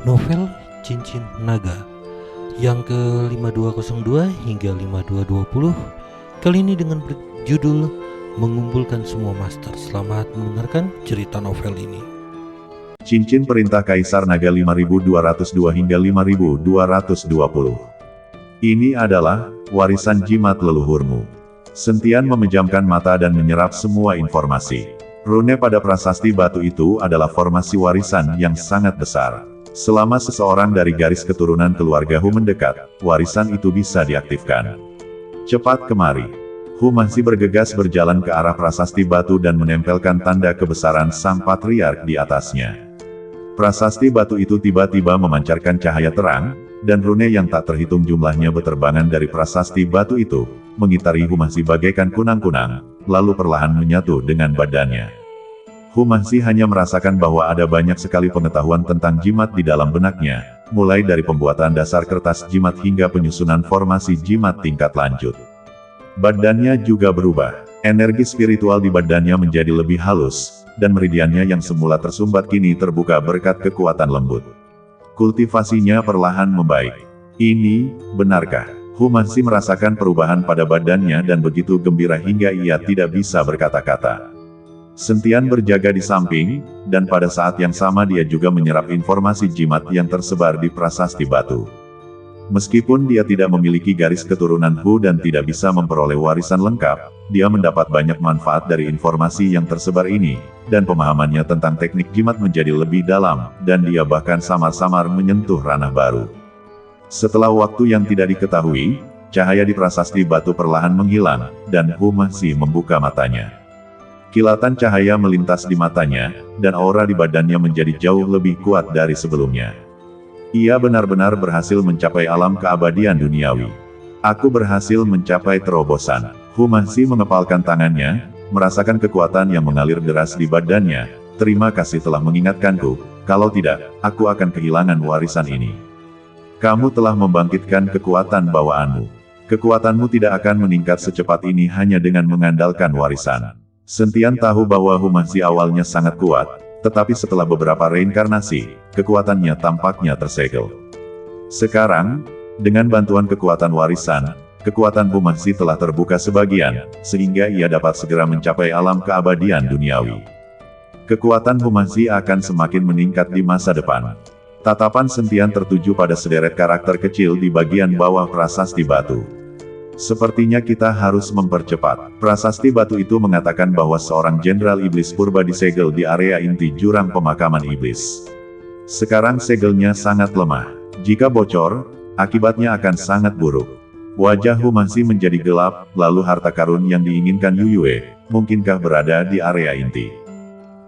Novel Cincin Naga yang ke-5202 hingga 5220 kali ini dengan berjudul Mengumpulkan Semua Master. Selamat mendengarkan cerita novel ini. Cincin Perintah Kaisar Naga 5202 hingga 5220. Ini adalah warisan jimat leluhurmu. Sentian memejamkan mata dan menyerap semua informasi. Rune pada prasasti batu itu adalah formasi warisan yang sangat besar. Selama seseorang dari garis keturunan keluarga Hu mendekat, warisan itu bisa diaktifkan. Cepat kemari. Hu masih bergegas berjalan ke arah prasasti batu dan menempelkan tanda kebesaran sang patriark di atasnya. Prasasti batu itu tiba-tiba memancarkan cahaya terang, dan rune yang tak terhitung jumlahnya berterbangan dari prasasti batu itu, mengitari Hu masih bagaikan kunang-kunang, lalu perlahan menyatu dengan badannya. Hu masih hanya merasakan bahwa ada banyak sekali pengetahuan tentang jimat di dalam benaknya, mulai dari pembuatan dasar kertas jimat hingga penyusunan formasi jimat tingkat lanjut. Badannya juga berubah. Energi spiritual di badannya menjadi lebih halus, dan meridiannya yang semula tersumbat kini terbuka berkat kekuatan lembut. Kultivasinya perlahan membaik. Ini, benarkah? Hu masih merasakan perubahan pada badannya dan begitu gembira hingga ia tidak bisa berkata-kata. Sentian berjaga di samping, dan pada saat yang sama dia juga menyerap informasi jimat yang tersebar di prasasti batu. Meskipun dia tidak memiliki garis keturunan Hu dan tidak bisa memperoleh warisan lengkap, dia mendapat banyak manfaat dari informasi yang tersebar ini, dan pemahamannya tentang teknik jimat menjadi lebih dalam, dan dia bahkan samar-samar menyentuh ranah baru. Setelah waktu yang tidak diketahui, cahaya di prasasti batu perlahan menghilang, dan Hu masih membuka matanya. Kilatan cahaya melintas di matanya, dan aura di badannya menjadi jauh lebih kuat dari sebelumnya. Ia benar-benar berhasil mencapai alam keabadian duniawi. Aku berhasil mencapai terobosan. Hu masih mengepalkan tangannya, merasakan kekuatan yang mengalir deras di badannya. Terima kasih telah mengingatkanku, kalau tidak, aku akan kehilangan warisan ini. Kamu telah membangkitkan kekuatan bawaanmu. Kekuatanmu tidak akan meningkat secepat ini hanya dengan mengandalkan warisan. Sentian tahu bahwa Hu masih awalnya sangat kuat, tetapi setelah beberapa reinkarnasi, kekuatannya tampaknya tersegel. Sekarang, dengan bantuan kekuatan warisan, kekuatan Hu masih telah terbuka sebagian, sehingga ia dapat segera mencapai alam keabadian duniawi. Kekuatan Hu masih akan semakin meningkat di masa depan. Tatapan Sentian tertuju pada sederet karakter kecil di bagian bawah prasasti batu. Sepertinya kita harus mempercepat. Prasasti batu itu mengatakan bahwa seorang jenderal iblis purba disegel di area inti jurang pemakaman iblis. Sekarang segelnya sangat lemah. Jika bocor, akibatnya akan sangat buruk. Wajah Hu masih menjadi gelap, lalu harta karun yang diinginkan Yuyue, mungkinkah berada di area inti?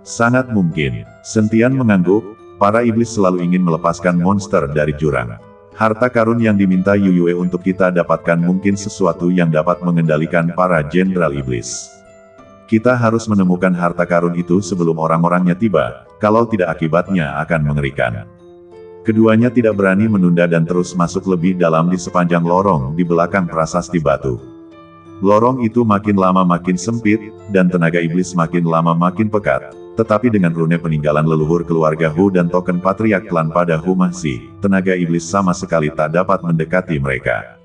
Sangat mungkin. Sentian mengangguk, para iblis selalu ingin melepaskan monster dari jurang. Harta karun yang diminta Yuyue untuk kita dapatkan mungkin sesuatu yang dapat mengendalikan para jenderal iblis. Kita harus menemukan harta karun itu sebelum orang-orangnya tiba, kalau tidak akibatnya akan mengerikan. Keduanya tidak berani menunda dan terus masuk lebih dalam di sepanjang lorong di belakang prasasti batu. Lorong itu makin lama makin sempit, dan tenaga iblis makin lama makin pekat. Tetapi dengan rune peninggalan leluhur keluarga Hu dan token patriark klan pada Hu masih, tenaga iblis sama sekali tak dapat mendekati mereka.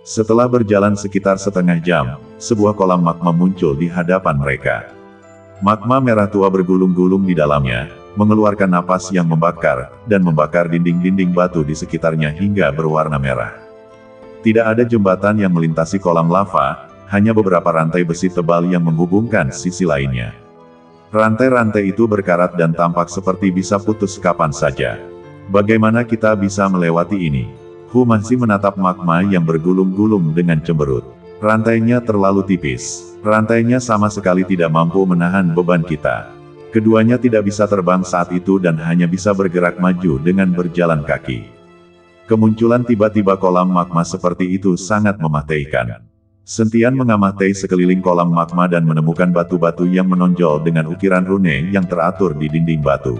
Setelah berjalan sekitar setengah jam, sebuah kolam magma muncul di hadapan mereka. Magma merah tua bergulung-gulung di dalamnya, mengeluarkan napas yang membakar, dan membakar dinding-dinding batu di sekitarnya hingga berwarna merah. Tidak ada jembatan yang melintasi kolam lava, hanya beberapa rantai besi tebal yang menghubungkan sisi lainnya. Rantai-rantai itu berkarat dan tampak seperti bisa putus kapan saja. Bagaimana kita bisa melewati ini? Hu masih menatap magma yang bergulung-gulung dengan cemberut. Rantainya terlalu tipis. Rantainya sama sekali tidak mampu menahan beban kita. Keduanya tidak bisa terbang saat itu dan hanya bisa bergerak maju dengan berjalan kaki. Kemunculan tiba-tiba kolam magma seperti itu sangat mematikan. Sentian mengamati sekeliling kolam magma dan menemukan batu-batu yang menonjol dengan ukiran rune yang teratur di dinding batu.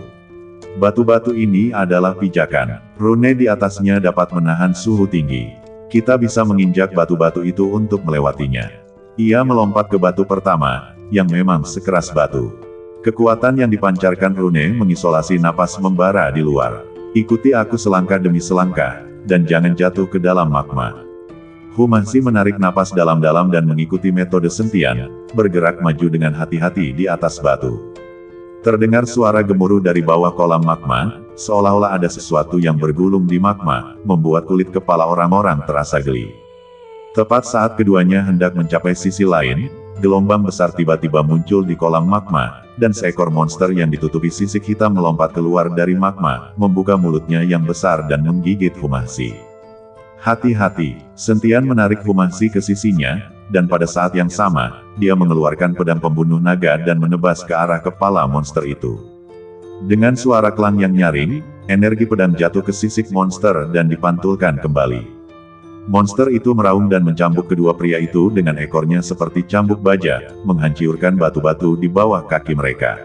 Batu-batu ini adalah pijakan. Rune di atasnya dapat menahan suhu tinggi. Kita bisa menginjak batu-batu itu untuk melewatinya. Ia melompat ke batu pertama, yang memang sekeras batu. Kekuatan yang dipancarkan rune mengisolasi napas membara di luar. Ikuti aku selangkah demi selangkah, dan jangan jatuh ke dalam magma. Humasi menarik napas dalam-dalam dan mengikuti metode sentian, bergerak maju dengan hati-hati di atas batu. Terdengar suara gemuruh dari bawah kolam magma, seolah-olah ada sesuatu yang bergulung di magma, membuat kulit kepala orang-orang terasa geli. Tepat saat keduanya hendak mencapai sisi lain, gelombang besar tiba-tiba muncul di kolam magma, dan seekor monster yang ditutupi sisik hitam melompat keluar dari magma, membuka mulutnya yang besar dan menggigit Humasi. Hati-hati, Sentian menarik Humasi ke sisinya, dan pada saat yang sama, dia mengeluarkan pedang pembunuh naga dan menebas ke arah kepala monster itu. Dengan suara klang yang nyaring, energi pedang jatuh ke sisik monster dan dipantulkan kembali. Monster itu meraung dan mencambuk kedua pria itu dengan ekornya seperti cambuk baja, menghancurkan batu-batu di bawah kaki mereka.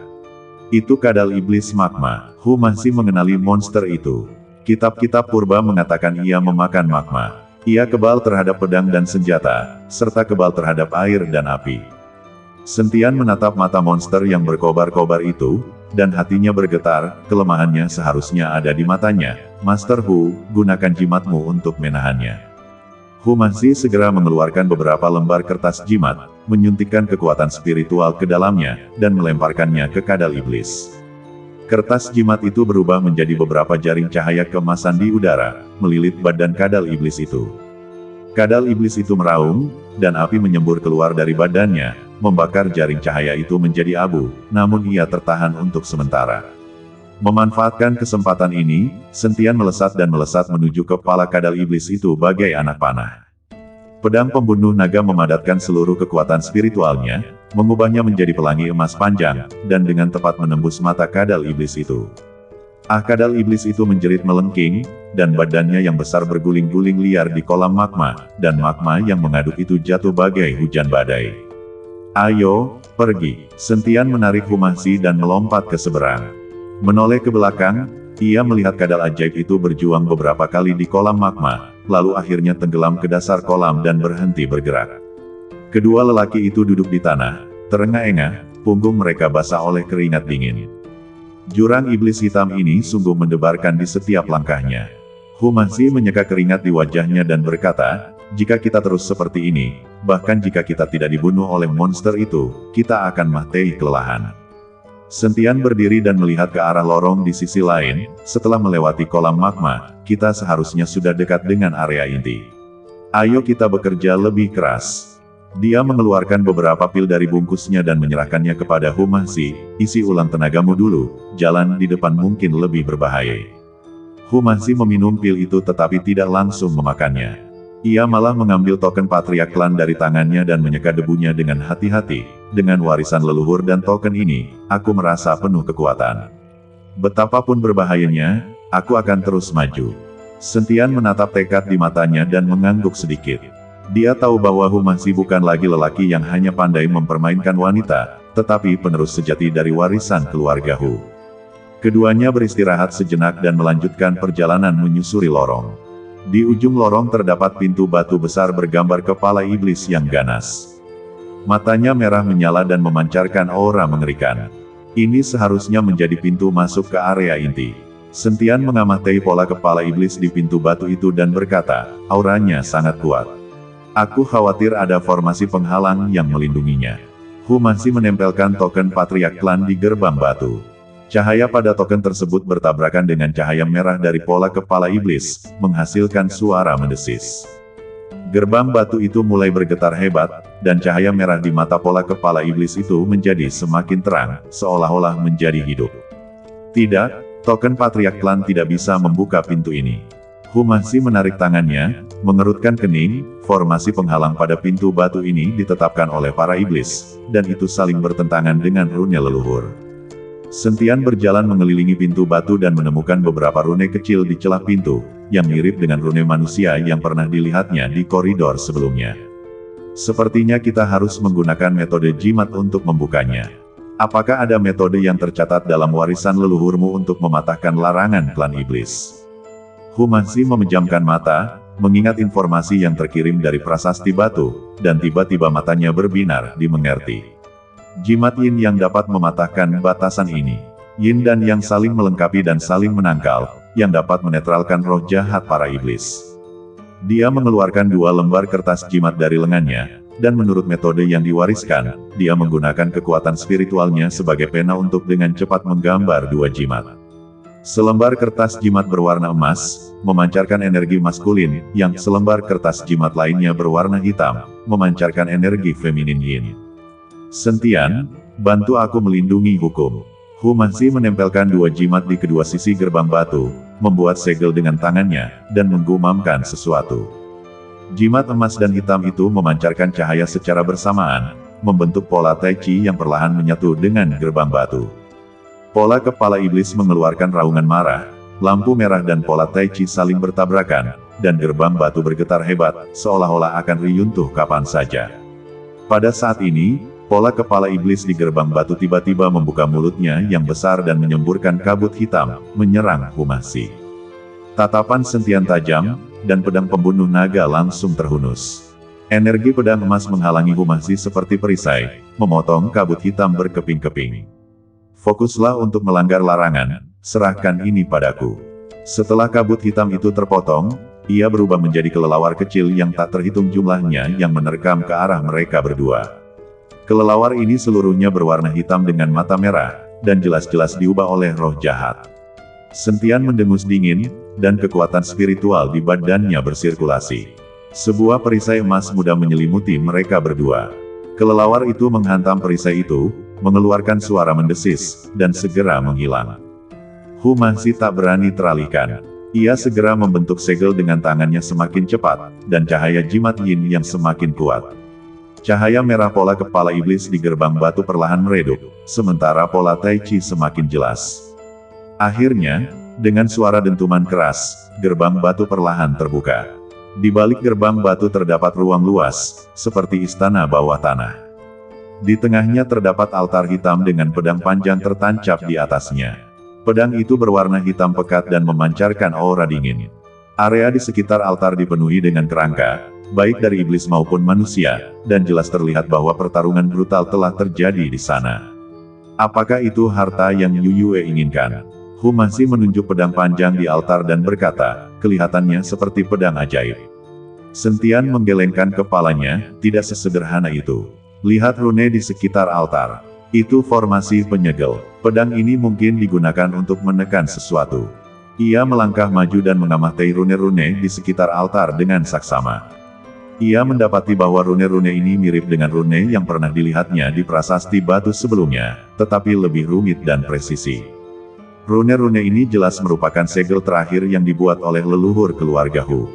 Itu kadal iblis magma. Humasi mengenali monster itu. Kitab-kitab purba mengatakan ia memakan magma. Ia kebal terhadap pedang dan senjata, serta kebal terhadap air dan api. Sentian menatap mata monster yang berkobar-kobar itu, dan hatinya bergetar. Kelemahannya seharusnya ada di matanya. Master Hu, gunakan jimatmu untuk menahannya. Humasi segera mengeluarkan beberapa lembar kertas jimat, menyuntikkan kekuatan spiritual ke dalamnya, dan melemparkannya ke kadal iblis. Kertas jimat itu berubah menjadi beberapa jaring cahaya keemasan di udara, melilit badan kadal iblis itu. Kadal iblis itu meraung, dan api menyembur keluar dari badannya, membakar jaring cahaya itu menjadi abu, namun ia tertahan untuk sementara. Memanfaatkan kesempatan ini, Sentian melesat dan melesat menuju kepala kadal iblis itu bagai anak panah. Pedang pembunuh naga memadatkan seluruh kekuatan spiritualnya, mengubahnya menjadi pelangi emas panjang, dan dengan tepat menembus mata kadal iblis itu. Kadal iblis itu menjerit melengking, dan badannya yang besar berguling-guling liar di kolam magma, dan magma yang mengaduk itu jatuh bagai hujan badai. Ayo, pergi. Sentian menarik Humasi dan melompat ke seberang. Menoleh ke belakang, ia melihat kadal ajaib itu berjuang beberapa kali di kolam magma, lalu akhirnya tenggelam ke dasar kolam dan berhenti bergerak. Kedua lelaki itu duduk di tanah, terengah-engah, punggung mereka basah oleh keringat dingin. Jurang iblis hitam ini sungguh mendebarkan di setiap langkahnya. Humasi menyeka keringat di wajahnya dan berkata, jika kita terus seperti ini, bahkan jika kita tidak dibunuh oleh monster itu, kita akan mati kelelahan. Sentian berdiri dan melihat ke arah lorong di sisi lain. Setelah melewati kolam magma, kita seharusnya sudah dekat dengan area inti. Ayo kita bekerja lebih keras. Dia mengeluarkan beberapa pil dari bungkusnya dan menyerahkannya kepada Humasi. Isi ulang tenagamu dulu, jalan di depan mungkin lebih berbahaya. Humasi meminum pil itu tetapi tidak langsung memakannya. Ia malah mengambil token Patriark Klan dari tangannya dan menyeka debunya dengan hati-hati. Dengan warisan leluhur dan token ini, aku merasa penuh kekuatan. Betapapun berbahayanya, aku akan terus maju. Sentian menatap tekad di matanya dan mengangguk sedikit. Dia tahu bahwa Humasi bukan lagi lelaki yang hanya pandai mempermainkan wanita, tetapi penerus sejati dari warisan keluarga Hu. Keduanya beristirahat sejenak dan melanjutkan perjalanan menyusuri lorong. Di ujung lorong terdapat pintu batu besar bergambar kepala iblis yang ganas. Matanya merah menyala dan memancarkan aura mengerikan. Ini seharusnya menjadi pintu masuk ke area inti. Sentian mengamati pola kepala iblis di pintu batu itu dan berkata, auranya sangat kuat. Aku khawatir ada formasi penghalang yang melindunginya. Humasi menempelkan token Patriark Klan di gerbang batu. Cahaya pada token tersebut bertabrakan dengan cahaya merah dari pola kepala iblis, menghasilkan suara mendesis. Gerbang batu itu mulai bergetar hebat, dan cahaya merah di mata pola kepala iblis itu menjadi semakin terang, seolah-olah menjadi hidup. Tidak, token Patriark Klan tidak bisa membuka pintu ini. Humasi menarik tangannya, mengerutkan kening. Formasi penghalang pada pintu batu ini ditetapkan oleh para iblis, dan itu saling bertentangan dengan rune leluhur. Sentian berjalan mengelilingi pintu batu dan menemukan beberapa rune kecil di celah pintu, yang mirip dengan rune manusia yang pernah dilihatnya di koridor sebelumnya. Sepertinya kita harus menggunakan metode jimat untuk membukanya. Apakah ada metode yang tercatat dalam warisan leluhurmu untuk mematahkan larangan klan iblis? Humasi memejamkan mata, mengingat informasi yang terkirim dari prasasti batu, dan tiba-tiba matanya berbinar, dimengerti. Jimat yin yang dapat mematahkan batasan ini. Yin dan yang saling melengkapi dan saling menangkal. yang dapat menetralkan roh jahat para iblis. Dia mengeluarkan 2 lembar kertas jimat dari lengannya, dan menurut metode yang diwariskan, dia menggunakan kekuatan spiritualnya sebagai pena untuk dengan cepat menggambar 2 jimat. Selembar kertas jimat berwarna emas, memancarkan energi maskulin, yang selembar kertas jimat lainnya berwarna hitam, memancarkan energi feminin yin. Sentian, bantu aku melindungi hukum. Humasi menempelkan 2 jimat di kedua sisi gerbang batu, membuat segel dengan tangannya, dan menggumamkan sesuatu. Jimat emas dan hitam itu memancarkan cahaya secara bersamaan, membentuk pola Tai Chi yang perlahan menyatu dengan gerbang batu. Pola kepala iblis mengeluarkan raungan marah, lampu merah dan pola Tai Chi saling bertabrakan, dan gerbang batu bergetar hebat, seolah-olah akan runtuh kapan saja. Pada saat ini, pola kepala iblis di gerbang batu tiba-tiba membuka mulutnya yang besar dan menyemburkan kabut hitam, menyerang Humasi. Tatapan Sentian tajam, dan pedang pembunuh naga langsung terhunus. Energi pedang emas menghalangi Humasi seperti perisai, memotong kabut hitam berkeping-keping. Fokuslah untuk melanggar larangan, serahkan ini padaku. Setelah kabut hitam itu terpotong, ia berubah menjadi kelelawar kecil yang tak terhitung jumlahnya yang menerkam ke arah mereka berdua. Kelelawar ini seluruhnya berwarna hitam dengan mata merah, dan jelas-jelas diubah oleh roh jahat. Sentian mendengus dingin, dan kekuatan spiritual di badannya bersirkulasi. Sebuah perisai emas muda menyelimuti mereka berdua. Kelelawar itu menghantam perisai itu, mengeluarkan suara mendesis, dan segera menghilang. Humasi tak berani teralihkan. Ia segera membentuk segel dengan tangannya semakin cepat, dan cahaya jimat yin yang semakin kuat. Cahaya merah pola kepala iblis di gerbang batu perlahan meredup, sementara pola Tai Chi semakin jelas. Akhirnya, dengan suara dentuman keras, gerbang batu perlahan terbuka. Di balik gerbang batu terdapat ruang luas, seperti istana bawah tanah. Di tengahnya terdapat altar hitam dengan pedang panjang tertancap di atasnya. Pedang itu berwarna hitam pekat dan memancarkan aura dingin. Area di sekitar altar dipenuhi dengan kerangka, baik dari iblis maupun manusia, dan jelas terlihat bahwa pertarungan brutal telah terjadi di sana. Apakah itu harta yang Yu Yue inginkan? Humasi menunjuk pedang panjang di altar dan berkata, kelihatannya seperti pedang ajaib. Sentian menggelengkan kepalanya, tidak sesederhana itu. Lihat rune di sekitar altar. Itu formasi penyegel. Pedang ini mungkin digunakan untuk menekan sesuatu. Ia melangkah maju dan mengamati rune-rune di sekitar altar dengan saksama. Ia mendapati bahwa rune-rune ini mirip dengan rune yang pernah dilihatnya di prasasti batu sebelumnya, tetapi lebih rumit dan presisi. Rune-rune ini jelas merupakan segel terakhir yang dibuat oleh leluhur keluarga Hu.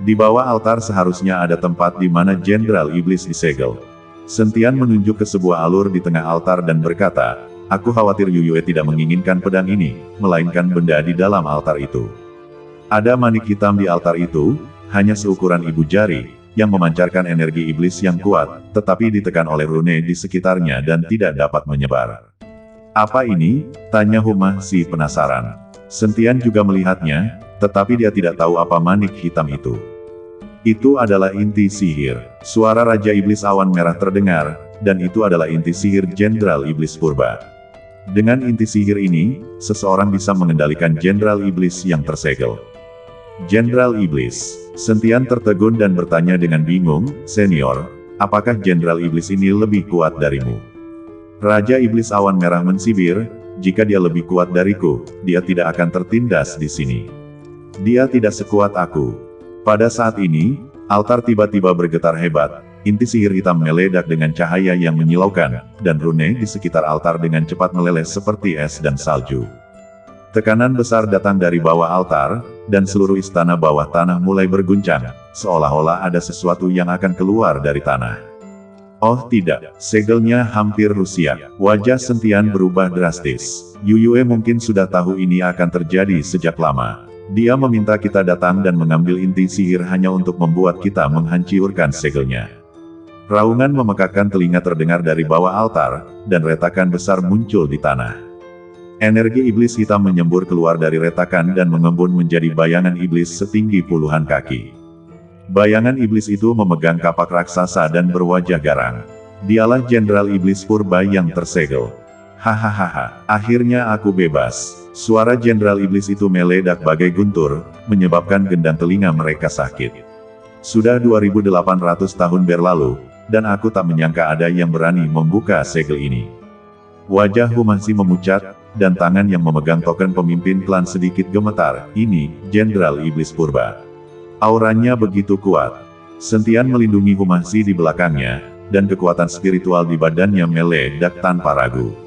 Di bawah altar seharusnya ada tempat di mana Jenderal Iblis disegel. Sentian menunjuk ke sebuah alur di tengah altar dan berkata, aku khawatir Yu Yue tidak menginginkan pedang ini, melainkan benda di dalam altar itu. Ada manik hitam di altar itu, hanya seukuran ibu jari, yang memancarkan energi iblis yang kuat, tetapi ditekan oleh rune di sekitarnya dan tidak dapat menyebar. Apa ini? Tanya Humasi penasaran. Sentian juga melihatnya, tetapi dia tidak tahu apa manik hitam itu. Itu adalah inti sihir. Suara Raja Iblis Awan Merah terdengar, dan itu adalah inti sihir Jenderal Iblis Purba. Dengan inti sihir ini, seseorang bisa mengendalikan Jenderal Iblis yang tersegel. Jenderal Iblis. Sentian tertegun dan bertanya dengan bingung, Senior, apakah Jenderal Iblis ini lebih kuat darimu? Raja Iblis Awan Merah mensibir, jika dia lebih kuat dariku, dia tidak akan tertindas di sini. Dia tidak sekuat aku. Pada saat ini, altar tiba-tiba bergetar hebat, inti sihir hitam meledak dengan cahaya yang menyilaukan, dan rune di sekitar altar dengan cepat meleleh seperti es dan salju. Tekanan besar datang dari bawah altar, dan seluruh istana bawah tanah mulai berguncang, seolah-olah ada sesuatu yang akan keluar dari tanah. Oh tidak, segelnya hampir rusak. Wajah Sentian berubah drastis. Yu Yue mungkin sudah tahu ini akan terjadi sejak lama. Dia meminta kita datang dan mengambil inti sihir hanya untuk membuat kita menghancurkan segelnya. Raungan memekakkan telinga terdengar dari bawah altar, dan retakan besar muncul di tanah. Energi iblis hitam menyembur keluar dari retakan dan mengembun menjadi bayangan iblis setinggi puluhan kaki. Bayangan iblis itu memegang kapak raksasa dan berwajah garang. Dialah Jenderal Iblis Purba yang tersegel. Hahaha, akhirnya aku bebas. Suara Jenderal Iblis itu meledak bagai guntur, menyebabkan gendang telinga mereka sakit. Sudah 2800 tahun berlalu, dan aku tak menyangka ada yang berani membuka segel ini. Wajah Humasi memucat, dan tangan yang memegang token pemimpin klan sedikit gemetar. Ini, Jenderal Iblis Purba. Auranya begitu kuat. Sentian melindungi Humasi di belakangnya, dan kekuatan spiritual di badannya meledak tanpa ragu.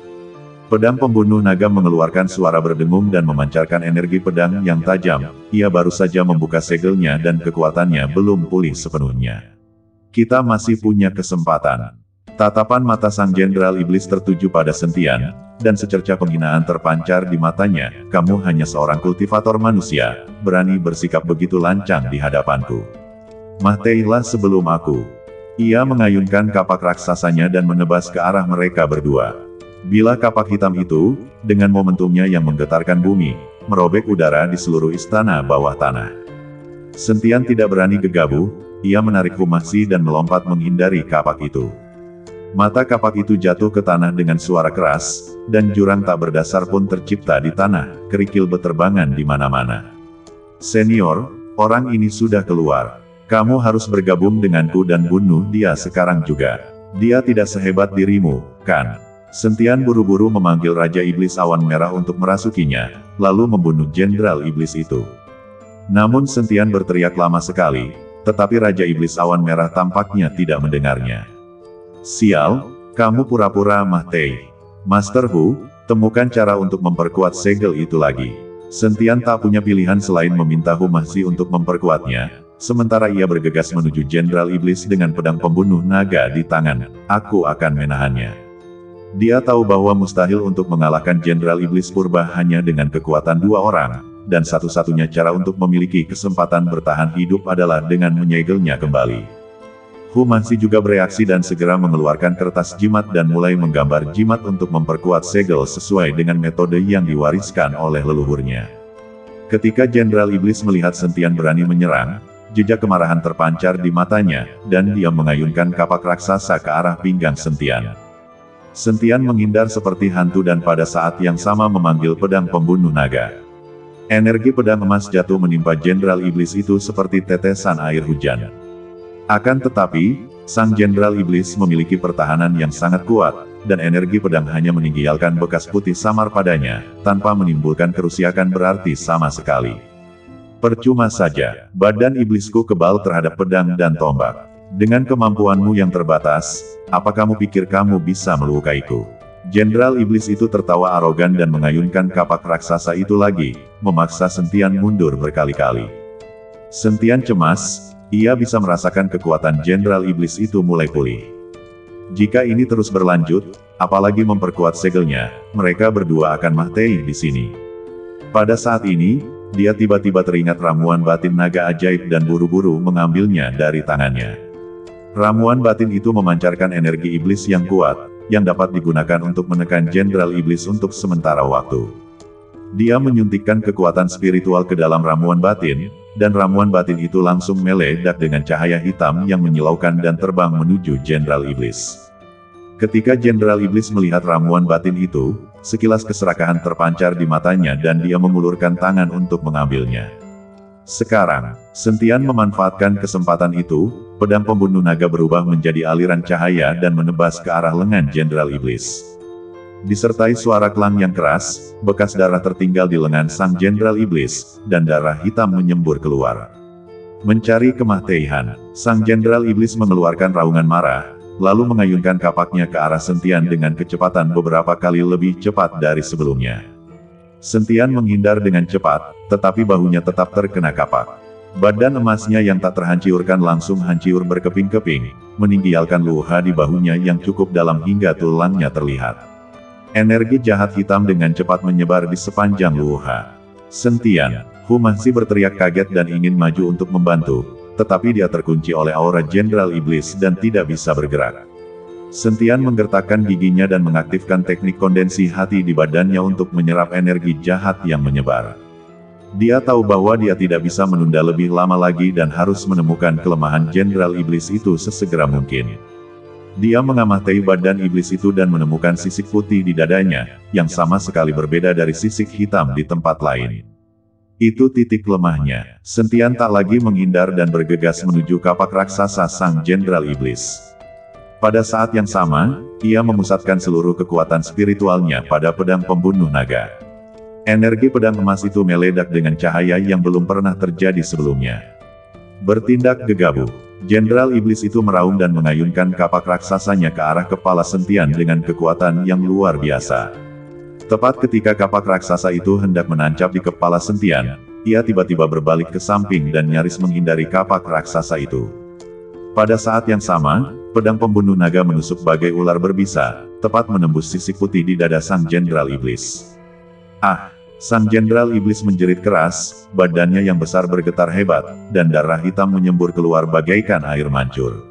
Pedang pembunuh naga mengeluarkan suara berdengung dan memancarkan energi pedang yang tajam. Ia baru saja membuka segelnya dan kekuatannya belum pulih sepenuhnya. Kita masih punya kesempatan. Tatapan mata sang Jenderal Iblis tertuju pada Sentian, dan secerca penghinaan terpancar di matanya. Kamu hanya seorang kultivator manusia, berani bersikap begitu lancang di hadapanku. Matilah sebelum aku. Ia mengayunkan kapak raksasanya dan menebas ke arah mereka berdua. Bila kapak hitam itu, dengan momentumnya yang menggetarkan bumi, merobek udara di seluruh istana bawah tanah. Sentian tidak berani gegabah, ia menarik Humasi dan melompat menghindari kapak itu. Mata kapak itu jatuh ke tanah dengan suara keras, dan jurang tak berdasar pun tercipta di tanah, kerikil beterbangan di mana-mana. Senior, orang ini sudah keluar. Kamu harus bergabung denganku dan bunuh dia sekarang juga. Dia tidak sehebat dirimu, kan? Sentian buru-buru memanggil Raja Iblis Awan Merah untuk merasukinya, lalu membunuh Jenderal Iblis itu. Namun Sentian berteriak lama sekali, tetapi Raja Iblis Awan Merah tampaknya tidak mendengarnya. Sial, kamu pura-pura mati. Master Hu, temukan cara untuk memperkuat segel itu lagi. Sentian tak punya pilihan selain meminta Humasi untuk memperkuatnya, sementara ia bergegas menuju Jenderal Iblis dengan pedang pembunuh naga di tangan. Aku akan menahannya. Dia tahu bahwa mustahil untuk mengalahkan Jenderal Iblis Purba hanya dengan kekuatan dua orang, dan satu-satunya cara untuk memiliki kesempatan bertahan hidup adalah dengan menyegelnya kembali. Humasi juga bereaksi dan segera mengeluarkan kertas jimat dan mulai menggambar jimat untuk memperkuat segel sesuai dengan metode yang diwariskan oleh leluhurnya. Ketika Jenderal Iblis melihat Sentian berani menyerang, jejak kemarahan terpancar di matanya, dan dia mengayunkan kapak raksasa ke arah pinggang Sentian. Sentian menghindar seperti hantu dan pada saat yang sama memanggil pedang pembunuh naga. Energi pedang emas jatuh menimpa Jenderal Iblis itu seperti tetesan air hujan. Akan tetapi, sang Jenderal Iblis memiliki pertahanan yang sangat kuat, dan energi pedang hanya meninggalkan bekas putih samar padanya, tanpa menimbulkan kerusakan berarti sama sekali. Percuma saja, badan iblisku kebal terhadap pedang dan tombak. Dengan kemampuanmu yang terbatas, apa kamu pikir kamu bisa melukaiku? Jenderal Iblis itu tertawa arogan dan mengayunkan kapak raksasa itu lagi, memaksa Sentian mundur berkali-kali. Sentian cemas, ia bisa merasakan kekuatan Jenderal Iblis itu mulai pulih. Jika ini terus berlanjut, apalagi memperkuat segelnya, mereka berdua akan mati di sini. Pada saat ini, dia tiba-tiba teringat ramuan batin naga ajaib dan buru-buru mengambilnya dari tangannya. Ramuan batin itu memancarkan energi iblis yang kuat, yang dapat digunakan untuk menekan Jenderal Iblis untuk sementara waktu. Dia menyuntikkan kekuatan spiritual ke dalam ramuan batin, dan ramuan batin itu langsung meledak dengan cahaya hitam yang menyilaukan dan terbang menuju Jenderal Iblis. Ketika Jenderal Iblis melihat ramuan batin itu, sekilas keserakahan terpancar di matanya dan dia mengulurkan tangan untuk mengambilnya. Sekarang, Sentian memanfaatkan kesempatan itu, pedang pembunuh naga berubah menjadi aliran cahaya dan menebas ke arah lengan Jenderal Iblis. Disertai suara klang yang keras, bekas darah tertinggal di lengan sang Jenderal Iblis, dan darah hitam menyembur keluar. Mencari kematian, sang Jenderal Iblis mengeluarkan raungan marah, lalu mengayunkan kapaknya ke arah Sentian dengan kecepatan beberapa kali lebih cepat dari sebelumnya. Sentian menghindar dengan cepat, tetapi bahunya tetap terkena kapak. Badan emasnya yang tak terhancurkan langsung hancur berkeping-keping, meninggalkan luka di bahunya yang cukup dalam hingga tulangnya terlihat. Energi jahat hitam dengan cepat menyebar di sepanjang luka. Sentian, Humasi berteriak kaget dan ingin maju untuk membantu, tetapi dia terkunci oleh aura Jenderal Iblis dan tidak bisa bergerak. Sentian menggertakkan giginya dan mengaktifkan teknik kondensi hati di badannya untuk menyerap energi jahat yang menyebar. Dia tahu bahwa dia tidak bisa menunda lebih lama lagi dan harus menemukan kelemahan Jenderal Iblis itu sesegera mungkin. Dia mengamati badan iblis itu dan menemukan sisik putih di dadanya, yang sama sekali berbeda dari sisik hitam di tempat lain. Itu titik lemahnya. Sentian tak lagi menghindar dan bergegas menuju kapak raksasa sang jenderal iblis. Pada saat yang sama, ia memusatkan seluruh kekuatan spiritualnya pada pedang pembunuh naga. Energi pedang emas itu meledak dengan cahaya yang belum pernah terjadi sebelumnya. Bertindak gegabah, jenderal iblis itu meraung dan mengayunkan kapak raksasanya ke arah kepala Sentian dengan kekuatan yang luar biasa. Tepat ketika kapak raksasa itu hendak menancap di kepala Sentian, ia tiba-tiba berbalik ke samping dan nyaris menghindari kapak raksasa itu. Pada saat yang sama, pedang pembunuh naga menusuk bagai ular berbisa, tepat menembus sisik putih di dada sang jenderal iblis. Ah! Sang jenderal iblis menjerit keras, badannya yang besar bergetar hebat, dan darah hitam menyembur keluar bagaikan air mancur.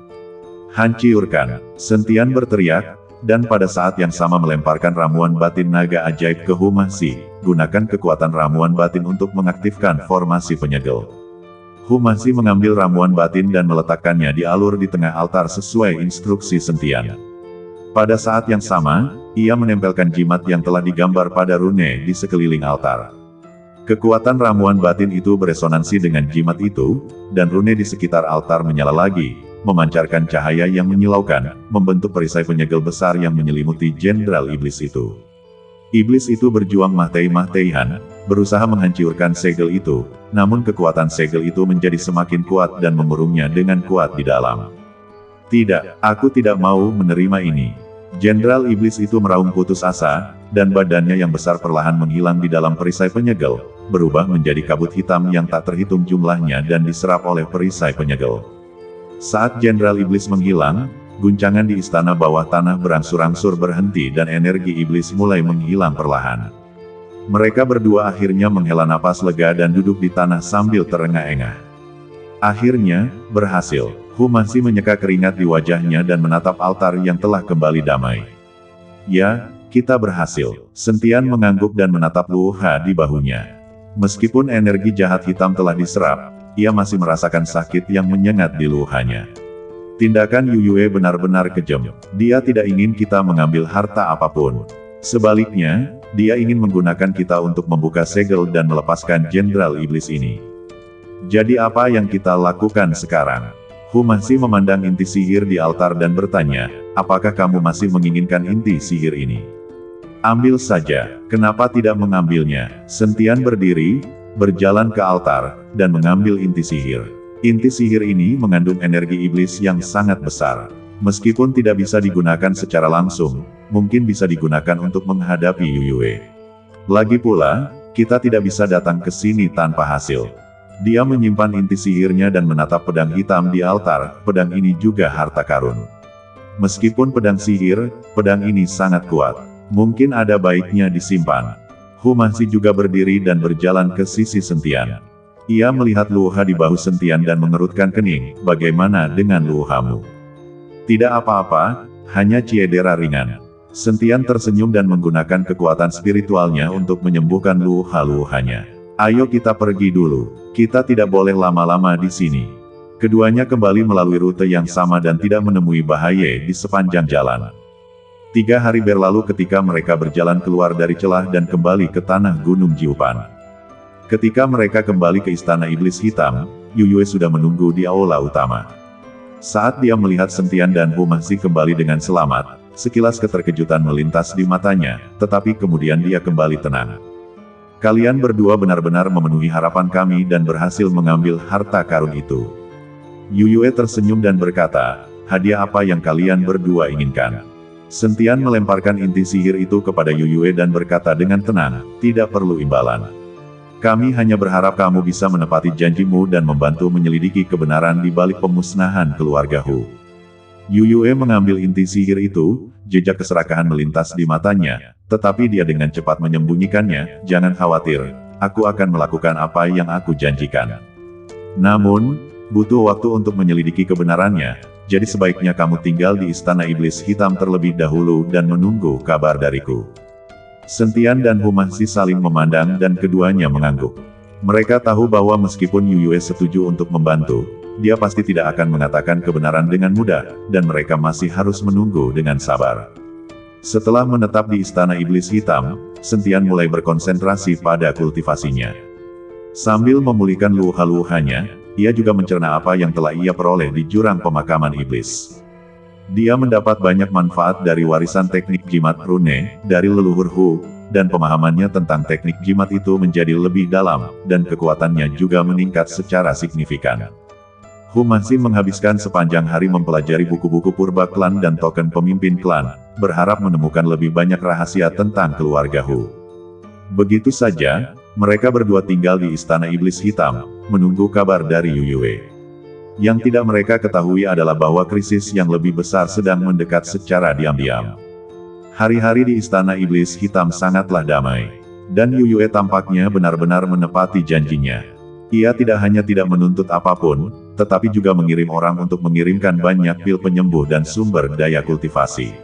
Hancurkan! Sentian berteriak, dan pada saat yang sama melemparkan ramuan batin naga ajaib ke Humasi, gunakan kekuatan ramuan batin untuk mengaktifkan formasi penyegel. Humasi mengambil ramuan batin dan meletakkannya di alur di tengah altar sesuai instruksi Sentian. Pada saat yang sama, ia menempelkan jimat yang telah digambar pada rune di sekeliling altar. Kekuatan ramuan batin itu beresonansi dengan jimat itu, dan rune di sekitar altar menyala lagi, memancarkan cahaya yang menyilaukan, membentuk perisai penyegel besar yang menyelimuti jenderal iblis itu. Iblis itu berjuang mati-matian, berusaha menghancurkan segel itu, namun kekuatan segel itu menjadi semakin kuat dan mengurungnya dengan kuat di dalam. Tidak, aku tidak mau menerima ini. Jenderal iblis itu meraung putus asa, dan badannya yang besar perlahan menghilang di dalam perisai penyegel, berubah menjadi kabut hitam yang tak terhitung jumlahnya dan diserap oleh perisai penyegel. Saat jenderal iblis menghilang, guncangan di istana bawah tanah berangsur-angsur berhenti dan energi iblis mulai menghilang perlahan. Mereka berdua akhirnya menghela napas lega dan duduk di tanah sambil terengah-engah. Akhirnya, berhasil. Humasi menyeka keringat di wajahnya dan menatap altar yang telah kembali damai. Ya, kita berhasil. Sentian mengangguk dan menatap luha di bahunya. Meskipun energi jahat hitam telah diserap, ia masih merasakan sakit yang menyengat di luhanya. Tindakan Yuyue benar-benar kejam. Dia tidak ingin kita mengambil harta apapun. Sebaliknya, dia ingin menggunakan kita untuk membuka segel dan melepaskan jenderal iblis ini. Jadi apa yang kita lakukan sekarang? Humasi memandang inti sihir di altar dan bertanya, apakah kamu masih menginginkan inti sihir ini? Ambil saja, kenapa tidak mengambilnya? Sentian berdiri, berjalan ke altar, dan mengambil inti sihir. Inti sihir ini mengandung energi iblis yang sangat besar. Meskipun tidak bisa digunakan secara langsung, mungkin bisa digunakan untuk menghadapi Yuyue. Lagi pula, kita tidak bisa datang ke sini tanpa hasil. Dia menyimpan inti sihirnya dan menatap pedang hitam di altar, pedang ini juga harta karun. Meskipun pedang sihir, pedang ini sangat kuat. Mungkin ada baiknya disimpan. Humasi juga berdiri dan berjalan ke sisi Sentian. Ia melihat luha di bahu Sentian dan mengerutkan kening, bagaimana dengan luhamu? Tidak apa-apa, hanya cedera ringan. Sentian tersenyum dan menggunakan kekuatan spiritualnya untuk menyembuhkan luha-luhanya. Ayo kita pergi dulu, kita tidak boleh lama-lama di sini. Keduanya kembali melalui rute yang sama dan tidak menemui bahaya di sepanjang jalan. 3 hari berlalu ketika mereka berjalan keluar dari celah dan kembali ke tanah Gunung Jiupan. Ketika mereka kembali ke istana iblis hitam, Yuyue sudah menunggu di aula utama. Saat dia melihat Sentian dan Humasi kembali dengan selamat, sekilas keterkejutan melintas di matanya, tetapi kemudian dia kembali tenang. Kalian berdua benar-benar memenuhi harapan kami dan berhasil mengambil harta karun itu. Yuyue tersenyum dan berkata, hadiah apa yang kalian berdua inginkan? Sentian melemparkan inti sihir itu kepada Yuyue dan berkata dengan tenang, tidak perlu imbalan. Kami hanya berharap kamu bisa menepati janjimu dan membantu menyelidiki kebenaran di balik pemusnahan keluarga Hu. Yuyue mengambil inti sihir itu, jejak keserakahan melintas di matanya, tetapi dia dengan cepat menyembunyikannya, jangan khawatir, aku akan melakukan apa yang aku janjikan. Namun, butuh waktu untuk menyelidiki kebenarannya, jadi sebaiknya kamu tinggal di istana iblis hitam terlebih dahulu dan menunggu kabar dariku. Sentian dan Humasi saling memandang dan keduanya mengangguk. Mereka tahu bahwa meskipun Yuyue setuju untuk membantu, dia pasti tidak akan mengatakan kebenaran dengan mudah, dan mereka masih harus menunggu dengan sabar. Setelah menetap di Istana Iblis Hitam, Sentian mulai berkonsentrasi pada kultivasinya. Sambil memulihkan luha-luhanya, ia juga mencerna apa yang telah ia peroleh di jurang pemakaman iblis. Dia mendapat banyak manfaat dari warisan teknik jimat rune dari leluhur Hu, dan pemahamannya tentang teknik jimat itu menjadi lebih dalam, dan kekuatannya juga meningkat secara signifikan. Hu masih menghabiskan sepanjang hari mempelajari buku-buku purba klan dan token pemimpin klan, berharap menemukan lebih banyak rahasia tentang keluarga Hu. Begitu saja, mereka berdua tinggal di Istana Iblis Hitam, menunggu kabar dari Yuyue. Yang tidak mereka ketahui adalah bahwa krisis yang lebih besar sedang mendekat secara diam-diam. Hari-hari di Istana Iblis Hitam sangatlah damai, dan Yuyue tampaknya benar-benar menepati janjinya. Ia tidak hanya tidak menuntut apapun, tetapi juga mengirim orang untuk mengirimkan banyak pil penyembuh dan sumber daya kultivasi.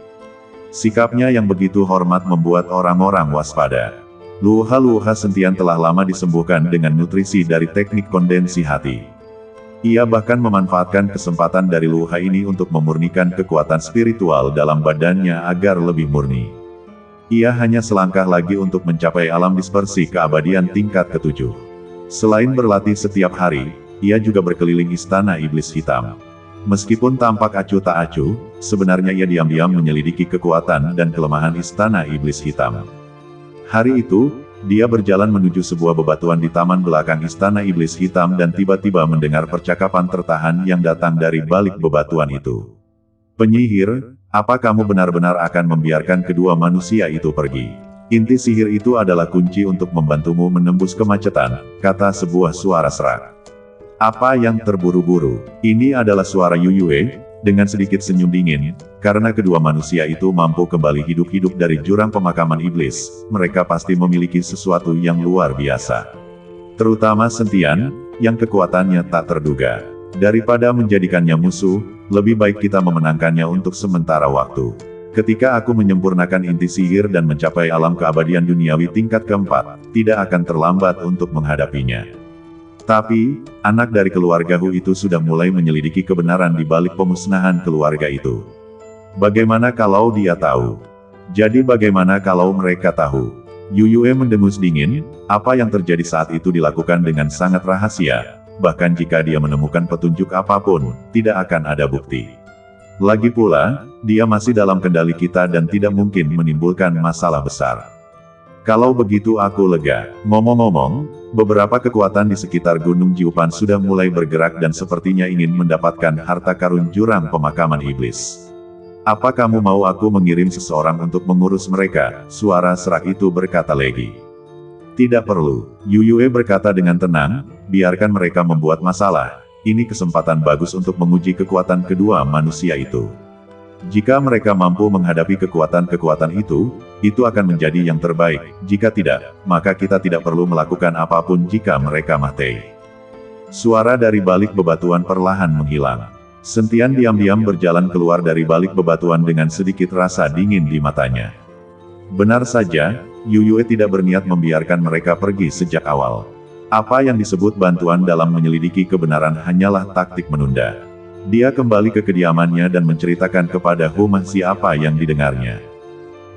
Sikapnya yang begitu hormat membuat orang-orang waspada. Luha-luha Sentian telah lama disembuhkan dengan nutrisi dari teknik kondensi hati. Ia bahkan memanfaatkan kesempatan dari luha ini untuk memurnikan kekuatan spiritual dalam badannya agar lebih murni. Ia hanya selangkah lagi untuk mencapai alam dispersi keabadian tingkat ke-7. Selain berlatih setiap hari, ia juga berkeliling Istana Iblis Hitam. Meskipun tampak acuh tak acuh, sebenarnya ia diam-diam menyelidiki kekuatan dan kelemahan Istana Iblis Hitam. Hari itu, dia berjalan menuju sebuah bebatuan di taman belakang Istana Iblis Hitam dan tiba-tiba mendengar percakapan tertahan yang datang dari balik bebatuan itu. "Penyihir, apa kamu benar-benar akan membiarkan kedua manusia itu pergi? Inti sihir itu adalah kunci untuk membantumu menembus kemacetan," kata sebuah suara serak. "Apa yang terburu-buru?" Ini adalah suara Yuyue, dengan sedikit senyum dingin, karena kedua manusia itu mampu kembali hidup-hidup dari jurang pemakaman iblis, mereka pasti memiliki sesuatu yang luar biasa. Terutama Sentian, yang kekuatannya tak terduga. Daripada menjadikannya musuh, lebih baik kita memenangkannya untuk sementara waktu. Ketika aku menyempurnakan inti sihir dan mencapai alam keabadian duniawi tingkat ke-4, tidak akan terlambat untuk menghadapinya. Tapi, anak dari keluarga Hu itu sudah mulai menyelidiki kebenaran di balik pemusnahan keluarga itu. Bagaimana kalau dia tahu? Jadi bagaimana kalau mereka tahu? Yuyue mendengus dingin, apa yang terjadi saat itu dilakukan dengan sangat rahasia, bahkan jika dia menemukan petunjuk apapun, tidak akan ada bukti. Lagi pula, dia masih dalam kendali kita dan tidak mungkin menimbulkan masalah besar. Kalau begitu aku lega. Ngomong-ngomong, beberapa kekuatan di sekitar Gunung Jiupan sudah mulai bergerak dan sepertinya ingin mendapatkan harta karun jurang pemakaman iblis. Apa kamu mau aku mengirim seseorang untuk mengurus mereka? Suara serak itu berkata lagi. Tidak perlu, Yuyue berkata dengan tenang, biarkan mereka membuat masalah. Ini kesempatan bagus untuk menguji kekuatan kedua manusia itu. Jika mereka mampu menghadapi kekuatan-kekuatan itu akan menjadi yang terbaik. Jika tidak, maka kita tidak perlu melakukan apapun jika mereka mati. Suara dari balik bebatuan perlahan menghilang. Sentian diam-diam berjalan keluar dari balik bebatuan dengan sedikit rasa dingin di matanya. Benar saja, Yuyue tidak berniat membiarkan mereka pergi sejak awal. Apa yang disebut bantuan dalam menyelidiki kebenaran hanyalah taktik menunda. Dia kembali ke kediamannya dan menceritakan kepada Hu Mahsi apa yang didengarnya.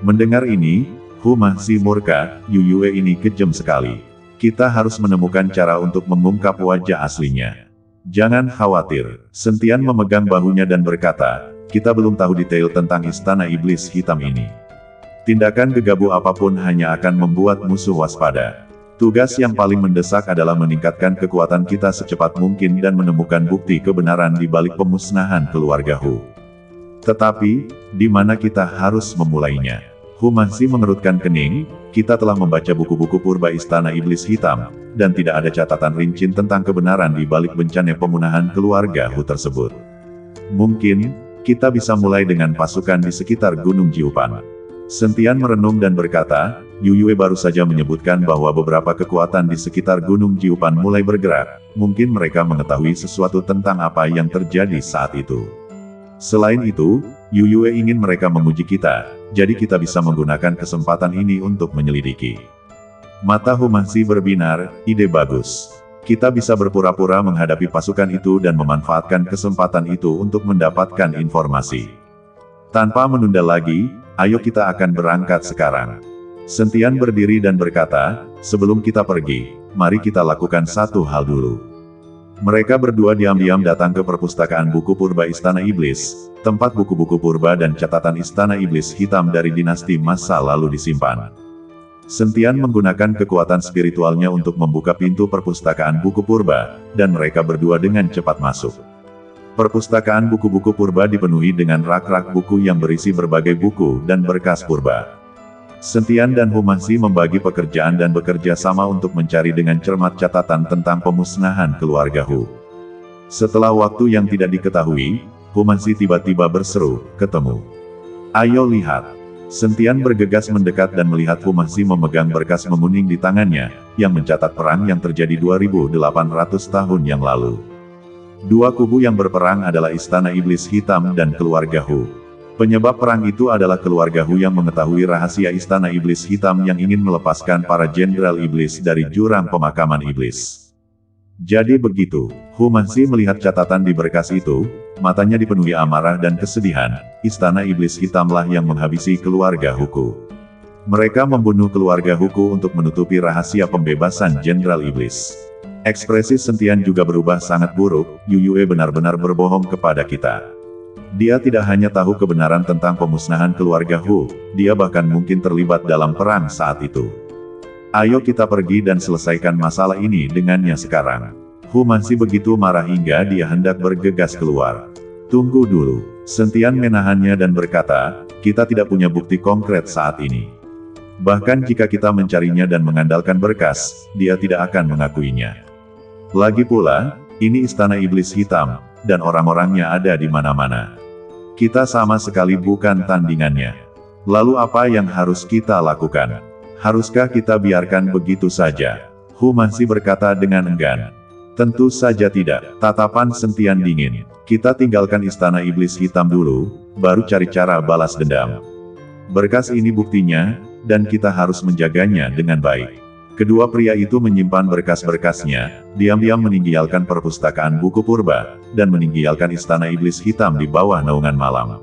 Mendengar ini, Hu Mahsi murka, Yuyue ini kejam sekali. Kita harus menemukan cara untuk mengungkap wajah aslinya. Jangan khawatir, Sentian memegang bahunya dan berkata, kita belum tahu detail tentang Istana Iblis Hitam ini. Tindakan gegabah apapun hanya akan membuat musuh waspada. Tugas yang paling mendesak adalah meningkatkan kekuatan kita secepat mungkin dan menemukan bukti kebenaran di balik pemusnahan keluarga Hu. Tetapi, di mana kita harus memulainya? Hu masih mengerutkan kening, kita telah membaca buku-buku purba Istana Iblis Hitam, dan tidak ada catatan rinci tentang kebenaran di balik bencana pemusnahan keluarga Hu tersebut. Mungkin, kita bisa mulai dengan pasukan di sekitar Gunung Jiupan. Sentian merenung dan berkata, Yuyue baru saja menyebutkan bahwa beberapa kekuatan di sekitar Gunung Jiupan mulai bergerak, mungkin mereka mengetahui sesuatu tentang apa yang terjadi saat itu. Selain itu, Yuyue ingin mereka menguji kita, jadi kita bisa menggunakan kesempatan ini untuk menyelidiki. Mata Hu masih berbinar, ide bagus. Kita bisa berpura-pura menghadapi pasukan itu dan memanfaatkan kesempatan itu untuk mendapatkan informasi. Tanpa menunda lagi, ayo kita akan berangkat sekarang. Sentian berdiri dan berkata, sebelum kita pergi, mari kita lakukan satu hal dulu. Mereka berdua diam-diam datang ke perpustakaan buku purba Istana Iblis, tempat buku-buku purba dan catatan Istana Iblis hitam dari dinasti masa lalu disimpan. Sentian menggunakan kekuatan spiritualnya untuk membuka pintu perpustakaan buku purba, dan mereka berdua dengan cepat masuk. Perpustakaan buku-buku purba dipenuhi dengan rak-rak buku yang berisi berbagai buku dan berkas purba. Sentian dan Humangsi membagi pekerjaan dan bekerja sama untuk mencari dengan cermat catatan tentang pemusnahan keluarga Hu. Setelah waktu yang tidak diketahui, Humangsi tiba-tiba berseru, ketemu. Ayo lihat. Sentian bergegas mendekat dan melihat Humangsi memegang berkas menguning di tangannya, yang mencatat perang yang terjadi 2800 tahun yang lalu. Dua kubu yang berperang adalah Istana Iblis Hitam dan keluarga Hu. Penyebab perang itu adalah keluarga Hu yang mengetahui rahasia Istana Iblis Hitam yang ingin melepaskan para jenderal iblis dari jurang pemakaman iblis. Jadi begitu, Humangsi melihat catatan di berkas itu, matanya dipenuhi amarah dan kesedihan. Istana Iblis Hitamlah yang menghabisi keluarga Huku. Mereka membunuh keluarga Huku untuk menutupi rahasia pembebasan jenderal iblis. Ekspresi Sentian juga berubah sangat buruk. Yuyue benar-benar berbohong kepada kita. Dia tidak hanya tahu kebenaran tentang pemusnahan keluarga Hu, dia bahkan mungkin terlibat dalam perang saat itu. Ayo kita pergi dan selesaikan masalah ini dengannya sekarang. Humangsi begitu marah hingga dia hendak bergegas keluar. Tunggu dulu. Sentian menahannya dan berkata, kita tidak punya bukti konkret saat ini. Bahkan jika kita mencarinya dan mengandalkan berkas, dia tidak akan mengakuinya. Lagi pula, ini Istana Iblis Hitam, dan orang-orangnya ada di mana-mana. Kita sama sekali bukan tandingannya. Lalu apa yang harus kita lakukan? Haruskah kita biarkan begitu saja? Humangsi berkata dengan enggan. Tentu saja tidak. Tatapan Sentian dingin. Kita tinggalkan Istana Iblis Hitam dulu, baru cari cara balas dendam. Berkas ini buktinya, dan kita harus menjaganya dengan baik. Kedua pria itu menyimpan berkas-berkasnya, diam-diam meninggalkan perpustakaan buku purba, dan meninggalkan Istana Iblis Hitam di bawah naungan malam.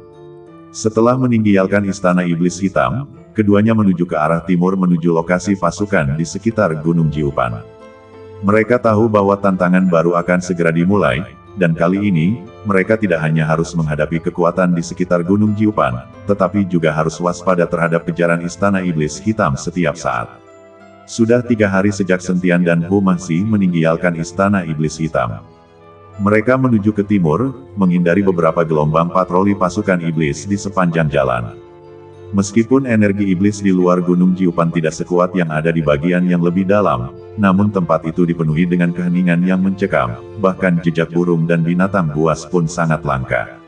Setelah meninggalkan Istana Iblis Hitam, keduanya menuju ke arah timur menuju lokasi pasukan di sekitar Gunung Jiupan. Mereka tahu bahwa tantangan baru akan segera dimulai, dan kali ini, mereka tidak hanya harus menghadapi kekuatan di sekitar Gunung Jiupan, tetapi juga harus waspada terhadap kejaran Istana Iblis Hitam setiap saat. Sudah 3 hari sejak Sentian dan Humangsi meninggalkan Istana Iblis Hitam. Mereka menuju ke timur, menghindari beberapa gelombang patroli pasukan iblis di sepanjang jalan. Meskipun energi iblis di luar Gunung Jiupan tidak sekuat yang ada di bagian yang lebih dalam, namun tempat itu dipenuhi dengan keheningan yang mencekam, bahkan jejak burung dan binatang buas pun sangat langka.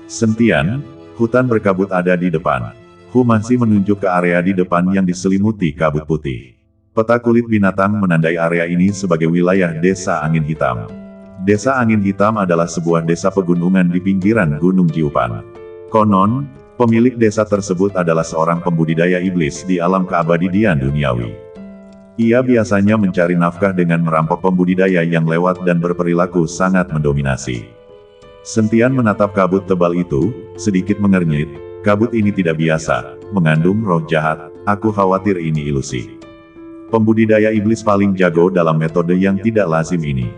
Sentian, hutan berkabut ada di depan. Humangsi menunjuk ke area di depan yang diselimuti kabut putih. Peta kulit binatang menandai area ini sebagai wilayah Desa Angin Hitam. Desa Angin Hitam adalah sebuah desa pegunungan di pinggiran Gunung Jiupan. Konon, pemilik desa tersebut adalah seorang pembudidaya iblis di alam keabadian duniawi. Ia biasanya mencari nafkah dengan merampok pembudidaya yang lewat dan berperilaku sangat mendominasi. Sentian menatap kabut tebal itu, sedikit mengernyit. Kabut ini tidak biasa, mengandung roh jahat, aku khawatir ini ilusi. Pembudidaya iblis paling jago dalam metode yang tidak lazim ini.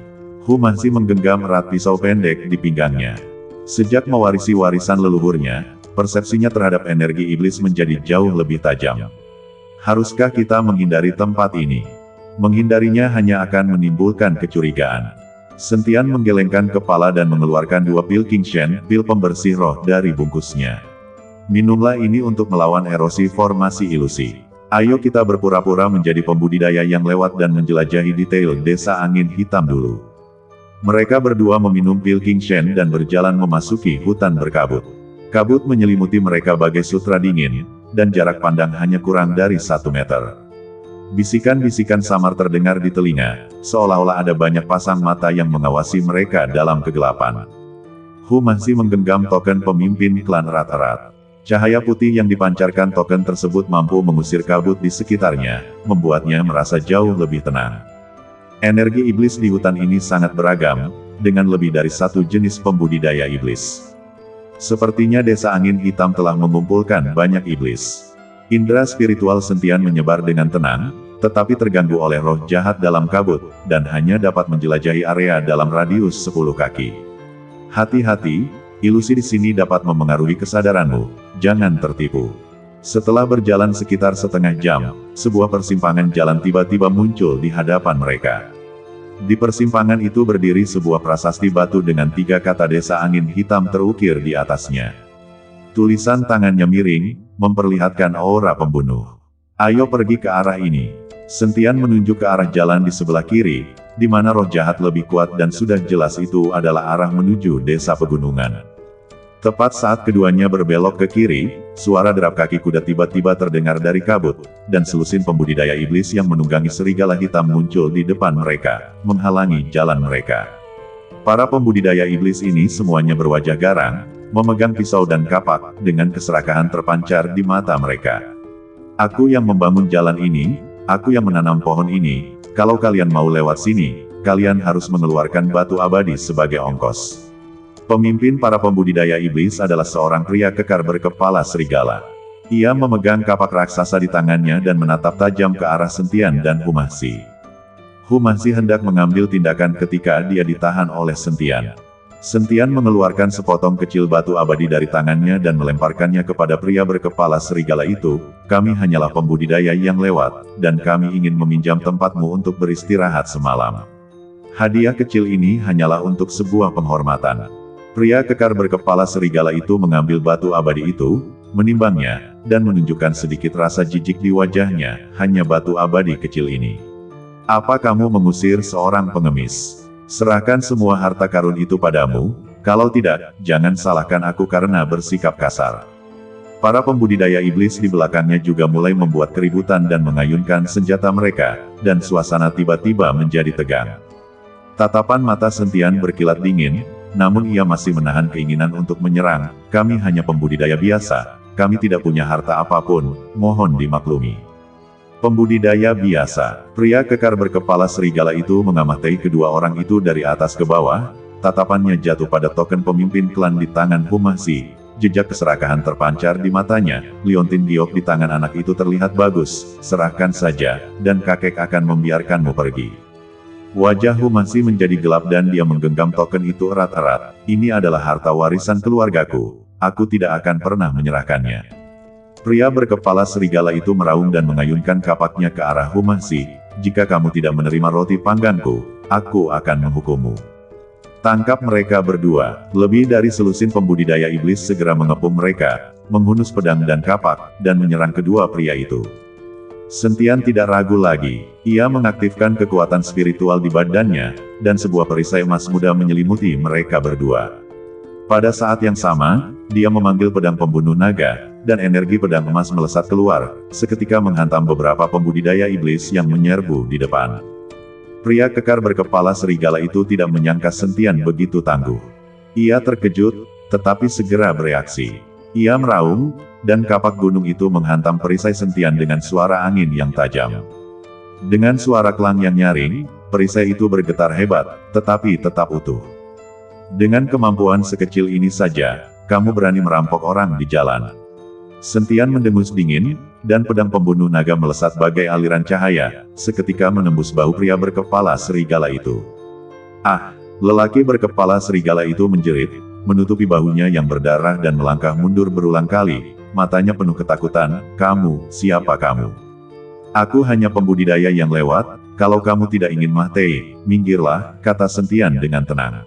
Humangsi menggenggam erat pisau pendek di pinggangnya. Sejak mewarisi warisan leluhurnya, persepsinya terhadap energi iblis menjadi jauh lebih tajam. Haruskah kita menghindari tempat ini? Menghindarinya hanya akan menimbulkan kecurigaan. Sentian menggelengkan kepala dan mengeluarkan 2 pil King Shen, pil pembersih roh dari bungkusnya. Minumlah ini untuk melawan erosi formasi ilusi. Ayo kita berpura-pura menjadi pembudidaya yang lewat dan menjelajahi detail Desa Angin Hitam dulu. Mereka berdua meminum pil King Shen dan berjalan memasuki hutan berkabut. Kabut menyelimuti mereka bagai sutra dingin, dan jarak pandang hanya kurang dari 1 meter. Bisikan-bisikan samar terdengar di telinga, seolah-olah ada banyak pasang mata yang mengawasi mereka dalam kegelapan. Humangsi menggenggam token pemimpin klan Rat-Rat. Cahaya putih yang dipancarkan token tersebut mampu mengusir kabut di sekitarnya, membuatnya merasa jauh lebih tenang. Energi iblis di hutan ini sangat beragam, dengan lebih dari satu jenis pembudidaya iblis. Sepertinya desa angin hitam telah mengumpulkan banyak iblis. Indra spiritual Sentian menyebar dengan tenang, tetapi terganggu oleh roh jahat dalam kabut, dan hanya dapat menjelajahi area dalam radius 10 kaki. Hati-hati, ilusi di sini dapat memengaruhi kesadaranmu, jangan tertipu. Setelah berjalan sekitar setengah jam, sebuah persimpangan jalan tiba-tiba muncul di hadapan mereka. Di persimpangan itu berdiri sebuah prasasti batu dengan 3 kata desa angin hitam terukir di atasnya. Tulisan tangannya miring, memperlihatkan aura pembunuh. Ayo pergi ke arah ini. Sentian menunjuk ke arah jalan di sebelah kiri, di mana roh jahat lebih kuat dan sudah jelas itu adalah arah menuju desa pegunungan. Tepat saat keduanya berbelok ke kiri, suara derap kaki kuda tiba-tiba terdengar dari kabut, dan selusin pembudidaya iblis yang menunggangi serigala hitam muncul di depan mereka, menghalangi jalan mereka. Para pembudidaya iblis ini semuanya berwajah garang, memegang pisau dan kapak, dengan keserakahan terpancar di mata mereka. Aku yang membangun jalan ini, aku yang menanam pohon ini, kalau kalian mau lewat sini, kalian harus mengeluarkan batu abadi sebagai ongkos. Pemimpin para pembudidaya iblis adalah seorang pria kekar berkepala serigala. Ia memegang kapak raksasa di tangannya dan menatap tajam ke arah Sentian dan Humahsi. Humahsi hendak mengambil tindakan ketika dia ditahan oleh Sentian. Sentian mengeluarkan sepotong kecil batu abadi dari tangannya dan melemparkannya kepada pria berkepala serigala itu. Kami hanyalah pembudidaya yang lewat, dan kami ingin meminjam tempatmu untuk beristirahat semalam. Hadiah kecil ini hanyalah untuk sebuah penghormatan. Pria kekar berkepala serigala itu mengambil batu abadi itu, menimbangnya, dan menunjukkan sedikit rasa jijik di wajahnya. Hanya batu abadi kecil ini. Apa kamu mengusir seorang pengemis? Serahkan semua harta karun itu padamu, kalau tidak, jangan salahkan aku karena bersikap kasar. Para pembudidaya iblis di belakangnya juga mulai membuat keributan dan mengayunkan senjata mereka, dan suasana tiba-tiba menjadi tegang. Tatapan mata Sentian berkilat dingin, namun ia masih menahan keinginan untuk menyerang. Kami hanya pembudidaya biasa, kami tidak punya harta apapun, mohon dimaklumi. Pembudidaya biasa. Pria kekar berkepala serigala itu mengamati kedua orang itu dari atas ke bawah, tatapannya jatuh pada token pemimpin klan di tangan Humahsi. Jejak keserakahan terpancar di matanya, liontin giok di tangan anak itu terlihat bagus, serahkan saja, dan kakek akan membiarkanmu pergi. Wajah Humahsi menjadi gelap dan dia menggenggam token itu erat-erat. Ini adalah harta warisan keluargaku. Aku tidak akan pernah menyerahkannya. Pria berkepala serigala itu meraung dan mengayunkan kapaknya ke arah Humahsi. Jika kamu tidak menerima roti pangganku, aku akan menghukummu. Tangkap mereka berdua. Lebih dari selusin pembudidaya iblis segera mengepung mereka, menghunus pedang dan kapak, dan menyerang kedua pria itu. Sentian tidak ragu lagi. Ia mengaktifkan kekuatan spiritual di badannya, dan sebuah perisai emas muda menyelimuti mereka berdua. Pada saat yang sama, dia memanggil pedang pembunuh naga, dan energi pedang emas melesat keluar, seketika menghantam beberapa pembudidaya iblis yang menyerbu di depan. Pria kekar berkepala serigala itu tidak menyangka Sentian begitu tangguh. Ia terkejut, tetapi segera bereaksi. Ia meraung, dan kapak gunung itu menghantam perisai Sentian dengan suara angin yang tajam. Dengan suara kelang yang nyaring, perisai itu bergetar hebat, tetapi tetap utuh. Dengan kemampuan sekecil ini saja, kamu berani merampok orang di jalan. Sentian mendengus dingin, dan pedang pembunuh naga melesat bagai aliran cahaya, seketika menembus bahu pria berkepala serigala itu. Ah! Lelaki berkepala serigala itu menjerit, menutupi bahunya yang berdarah dan melangkah mundur berulang kali, matanya penuh ketakutan. Kamu, siapa kamu? Aku hanya pembudidaya yang lewat, kalau kamu tidak ingin mati, minggirlah, kata Sentian dengan tenang.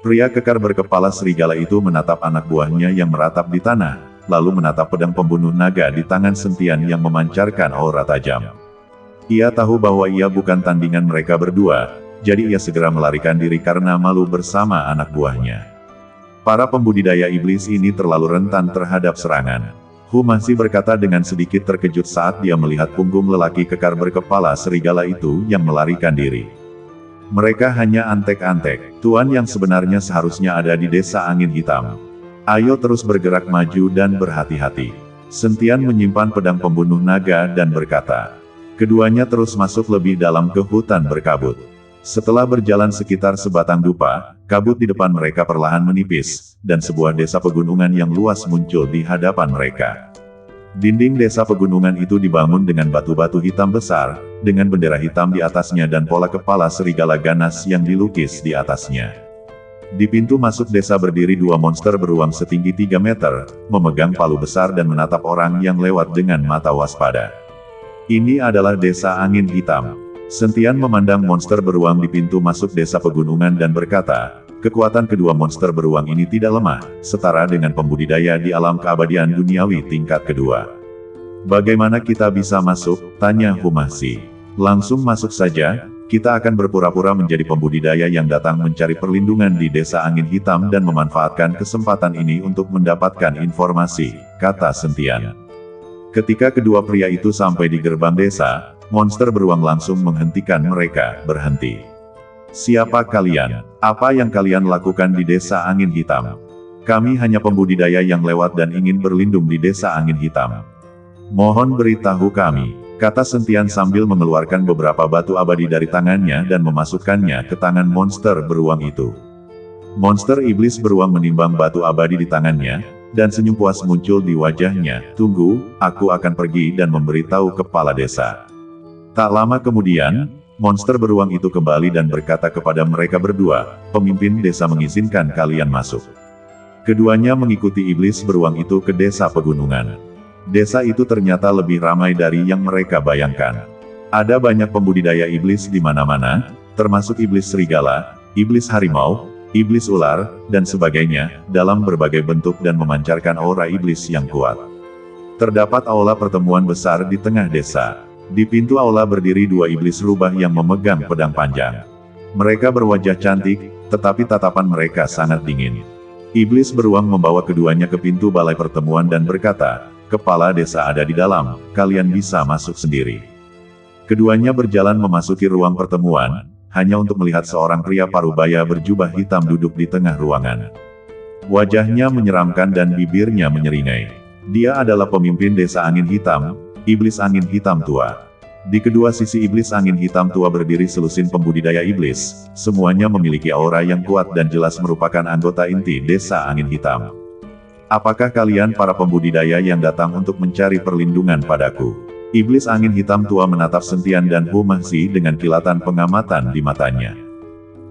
Pria kekar berkepala serigala itu menatap anak buahnya yang meratap di tanah, lalu menatap pedang pembunuh naga di tangan Sentian yang memancarkan aura tajam. Ia tahu bahwa ia bukan tandingan mereka berdua, jadi ia segera melarikan diri karena malu bersama anak buahnya. Para pembudidaya iblis ini terlalu rentan terhadap serangan. Humahsi berkata dengan sedikit terkejut saat dia melihat punggung lelaki kekar berkepala serigala itu yang melarikan diri. Mereka hanya antek-antek, tuan yang sebenarnya seharusnya ada di desa angin hitam. Ayo terus bergerak maju dan berhati-hati. Sentian menyimpan pedang pembunuh naga dan berkata, Keduanya terus masuk lebih dalam ke hutan berkabut. Setelah berjalan sekitar sebatang dupa, kabut di depan mereka perlahan menipis, dan sebuah desa pegunungan yang luas muncul di hadapan mereka. Dinding desa pegunungan itu dibangun dengan batu-batu hitam besar, dengan bendera hitam di atasnya dan pola kepala serigala ganas yang dilukis di atasnya. Di pintu masuk desa berdiri dua monster beruang setinggi 3 meter, memegang palu besar dan menatap orang yang lewat dengan mata waspada. Ini adalah desa angin hitam. Sentian memandang monster beruang di pintu masuk desa pegunungan dan berkata, kekuatan kedua monster beruang ini tidak lemah, setara dengan pembudidaya di alam keabadian duniawi tingkat kedua. Bagaimana kita bisa masuk? Tanya Humahsi. Langsung masuk saja, kita akan berpura-pura menjadi pembudidaya yang datang mencari perlindungan di desa angin hitam dan memanfaatkan kesempatan ini untuk mendapatkan informasi, kata Sentian. Ketika kedua pria itu sampai di gerbang desa, monster beruang langsung menghentikan mereka, berhenti. Siapa kalian? Apa yang kalian lakukan di desa angin hitam? Kami hanya pembudidaya yang lewat dan ingin berlindung di desa angin hitam. Mohon beritahu kami, kata Sentian sambil mengeluarkan beberapa batu abadi dari tangannya dan memasukkannya ke tangan monster beruang itu. Monster iblis beruang menimbang batu abadi di tangannya, dan senyum puas muncul di wajahnya. Tunggu, aku akan pergi dan memberitahu kepala desa. Tak lama kemudian, monster beruang itu kembali dan berkata kepada mereka berdua, pemimpin desa mengizinkan kalian masuk. Keduanya mengikuti iblis beruang itu ke desa pegunungan. Desa itu ternyata lebih ramai dari yang mereka bayangkan. Ada banyak pembudidaya iblis di mana-mana, termasuk iblis serigala, iblis harimau, iblis ular, dan sebagainya, dalam berbagai bentuk dan memancarkan aura iblis yang kuat. Terdapat aula pertemuan besar di tengah desa. Di pintu aula berdiri dua iblis rubah yang memegang pedang panjang. Mereka berwajah cantik, tetapi tatapan mereka sangat dingin. Iblis beruang membawa keduanya ke pintu balai pertemuan dan berkata, kepala desa ada di dalam, kalian bisa masuk sendiri. Keduanya berjalan memasuki ruang pertemuan, hanya untuk melihat seorang pria parubaya berjubah hitam duduk di tengah ruangan. Wajahnya menyeramkan dan bibirnya menyeringai. Dia adalah pemimpin desa angin hitam, iblis angin hitam tua. Di kedua sisi iblis angin hitam tua berdiri selusin pembudidaya iblis, semuanya memiliki aura yang kuat dan jelas merupakan anggota inti desa angin hitam. Apakah kalian para pembudidaya yang datang untuk mencari perlindungan padaku? Iblis angin hitam tua menatap Sentian dan Humahsi dengan kilatan pengamatan di matanya.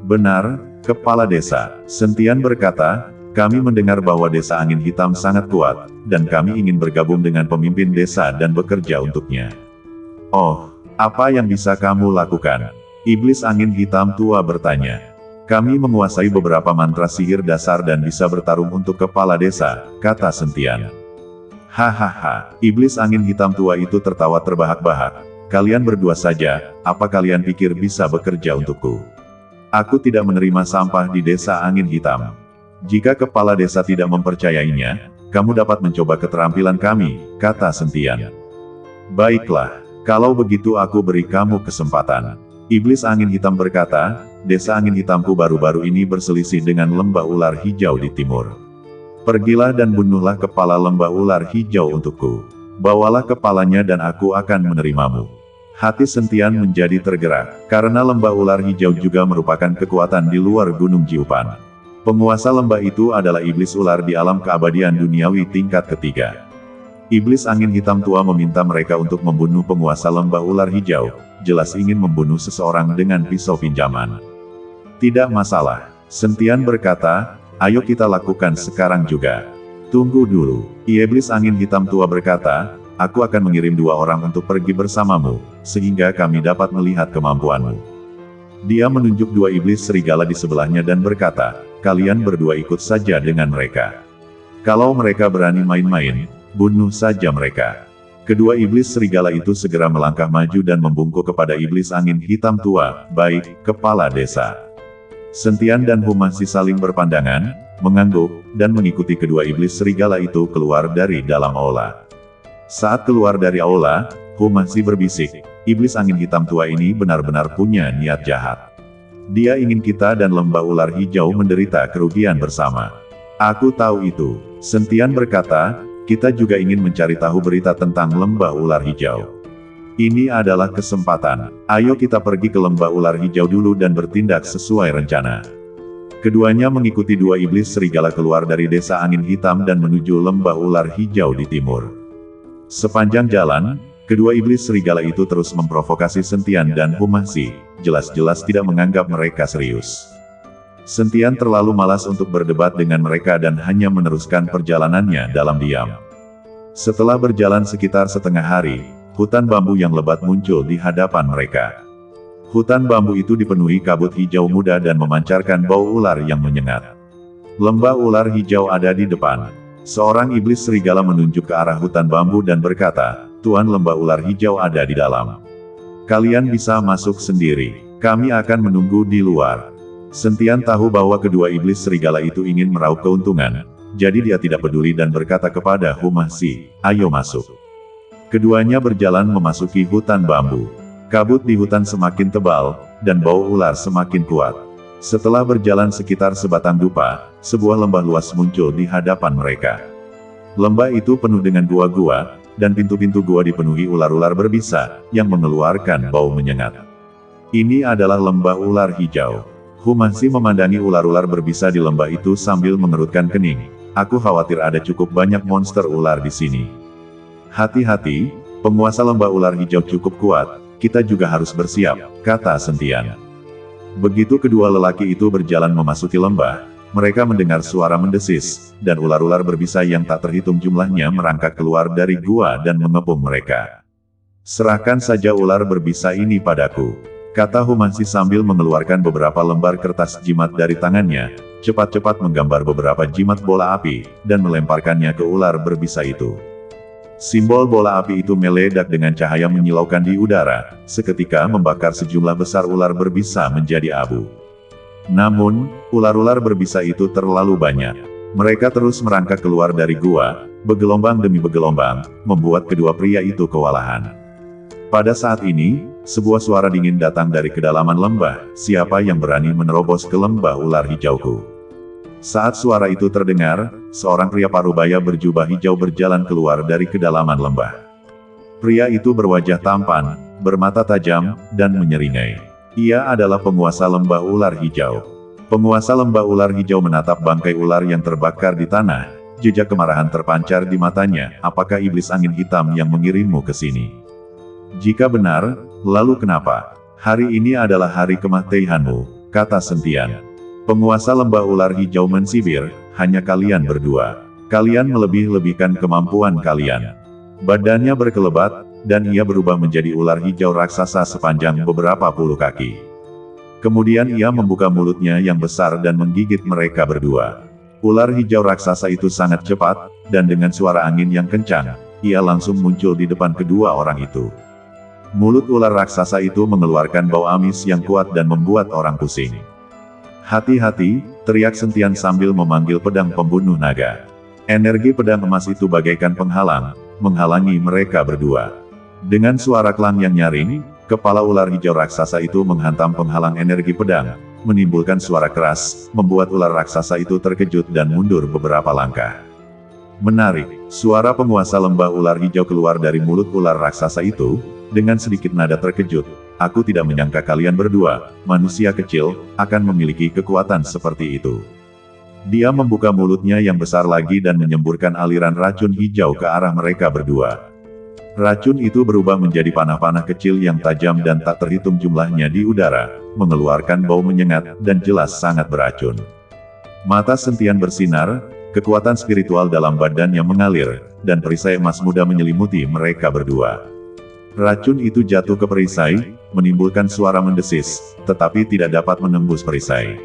Benar, kepala desa. Sentian berkata, kami mendengar bahwa desa angin hitam sangat kuat, dan kami ingin bergabung dengan pemimpin desa dan bekerja untuknya. Oh, apa yang bisa kamu lakukan? Iblis angin hitam tua bertanya. Kami menguasai beberapa mantra sihir dasar dan bisa bertarung untuk kepala desa, kata Sentian. Hahaha, iblis angin hitam tua itu tertawa terbahak-bahak. Kalian berdua saja, apa kalian pikir bisa bekerja untukku? Aku tidak menerima sampah di desa angin hitam. Jika kepala desa tidak mempercayainya, kamu dapat mencoba keterampilan kami, kata Sentian. Baiklah, kalau begitu aku beri kamu kesempatan. Iblis angin hitam berkata, desa angin hitamku baru-baru ini berselisih dengan lembah ular hijau di timur. Pergilah dan bunuhlah kepala lembah ular hijau untukku. Bawalah kepalanya dan aku akan menerimamu. Hati Sentian menjadi tergerak, karena lembah ular hijau juga merupakan kekuatan di luar Gunung Jiupan. Penguasa lembah itu adalah iblis ular di alam keabadian duniawi tingkat ketiga. Iblis angin hitam tua meminta mereka untuk membunuh penguasa lembah ular hijau, jelas ingin membunuh seseorang dengan pisau pinjaman. Tidak masalah, Sentian berkata, ayo kita lakukan sekarang juga. Tunggu dulu. Iblis angin hitam tua berkata, aku akan mengirim 2 orang untuk pergi bersamamu, sehingga kami dapat melihat kemampuanmu. Dia menunjuk 2 iblis serigala di sebelahnya dan berkata, kalian berdua ikut saja dengan mereka. Kalau mereka berani main-main, bunuh saja mereka. Kedua iblis serigala itu segera melangkah maju dan membungkuk kepada iblis angin hitam tua, baik, kepala desa. Sentian dan Humahsi saling berpandangan, mengangguk, dan mengikuti kedua iblis serigala itu keluar dari dalam aula. Saat keluar dari aula, Humahsi berbisik, iblis angin hitam tua ini benar-benar punya niat jahat. Dia ingin kita dan lembah ular hijau menderita kerugian bersama. Aku tahu itu. Sentian berkata, kita juga ingin mencari tahu berita tentang lembah ular hijau. Ini adalah kesempatan. Ayo kita pergi ke lembah ular hijau dulu dan bertindak sesuai rencana. Keduanya mengikuti dua iblis serigala keluar dari desa angin hitam dan menuju lembah ular hijau di timur. Sepanjang jalan, kedua iblis serigala itu terus memprovokasi Sentian dan Humasi, jelas-jelas tidak menganggap mereka serius. Sentian terlalu malas untuk berdebat dengan mereka dan hanya meneruskan perjalanannya dalam diam. Setelah berjalan sekitar setengah hari, hutan bambu yang lebat muncul di hadapan mereka. Hutan bambu itu dipenuhi kabut hijau muda dan memancarkan bau ular yang menyengat. Lembah ular hijau ada di depan. Seorang iblis serigala menunjuk ke arah hutan bambu dan berkata, "Tuan, lembah ular hijau ada di dalam. Kalian bisa masuk sendiri. Kami akan menunggu di luar." Sentian tahu bahwa kedua iblis serigala itu ingin meraup keuntungan, jadi dia tidak peduli dan berkata kepada Humasi, "Ayo masuk." Keduanya berjalan memasuki hutan bambu. Kabut di hutan semakin tebal, dan bau ular semakin kuat. Setelah berjalan sekitar sebatang dupa, sebuah lembah luas muncul di hadapan mereka. Lembah itu penuh dengan gua-gua, dan pintu-pintu gua dipenuhi ular-ular berbisa, yang mengeluarkan bau menyengat. Ini adalah lembah ular hijau. Humasi memandangi ular-ular berbisa di lembah itu sambil mengerutkan kening. "Aku khawatir ada cukup banyak monster ular di sini." "Hati-hati, penguasa lembah ular hijau cukup kuat, kita juga harus bersiap," kata Sentian. Begitu kedua lelaki itu berjalan memasuki lembah, mereka mendengar suara mendesis, dan ular-ular berbisa yang tak terhitung jumlahnya merangkak keluar dari gua dan mengepung mereka. "Serahkan saja ular berbisa ini padaku," kata Humasi sambil mengeluarkan beberapa lembar kertas jimat dari tangannya, cepat-cepat menggambar beberapa jimat bola api, dan melemparkannya ke ular berbisa itu. Simbol bola api itu meledak dengan cahaya menyilaukan di udara, seketika membakar sejumlah besar ular berbisa menjadi abu. Namun, ular-ular berbisa itu terlalu banyak. Mereka terus merangkak keluar dari gua, bergelombang demi bergelombang, membuat kedua pria itu kewalahan. Pada saat ini, sebuah suara dingin datang dari kedalaman lembah, "Siapa yang berani menerobos ke lembah ular hijauku?" Saat suara itu terdengar, seorang pria parubaya berjubah hijau berjalan keluar dari kedalaman lembah. Pria itu berwajah tampan, bermata tajam, dan menyeringai. Ia adalah penguasa lembah ular hijau. Penguasa lembah ular hijau menatap bangkai ular yang terbakar di tanah, jejak kemarahan terpancar di matanya. "Apakah iblis angin hitam yang mengirimmu ke sini? Jika benar, lalu kenapa? Hari ini adalah hari kematianmu," kata Sentian. Penguasa lembah ular hijau mensibir, "Hanya kalian berdua. Kalian melebih-lebihkan kemampuan kalian." Badannya berkelebat, dan ia berubah menjadi ular hijau raksasa sepanjang beberapa puluh kaki. Kemudian ia membuka mulutnya yang besar dan menggigit mereka berdua. Ular hijau raksasa itu sangat cepat, dan dengan suara angin yang kencang, ia langsung muncul di depan kedua orang itu. Mulut ular raksasa itu mengeluarkan bau amis yang kuat dan membuat orang pusing. "Hati-hati," teriak Sentian sambil memanggil pedang pembunuh naga. Energi pedang emas itu bagaikan penghalang, menghalangi mereka berdua. Dengan suara klang yang nyaring, kepala ular hijau raksasa itu menghantam penghalang energi pedang, menimbulkan suara keras, membuat ular raksasa itu terkejut dan mundur beberapa langkah. Menarik, suara penguasa lembah ular hijau keluar dari mulut ular raksasa itu, dengan sedikit nada terkejut. "Aku tidak menyangka kalian berdua, manusia kecil, akan memiliki kekuatan seperti itu." Dia membuka mulutnya yang besar lagi dan menyemburkan aliran racun hijau ke arah mereka berdua. Racun itu berubah menjadi panah-panah kecil yang tajam dan tak terhitung jumlahnya di udara, mengeluarkan bau menyengat dan jelas sangat beracun. Mata Sentian bersinar, kekuatan spiritual dalam badannya mengalir, dan perisai emas muda menyelimuti mereka berdua. Racun itu jatuh ke perisai, menimbulkan suara mendesis, tetapi tidak dapat menembus perisai.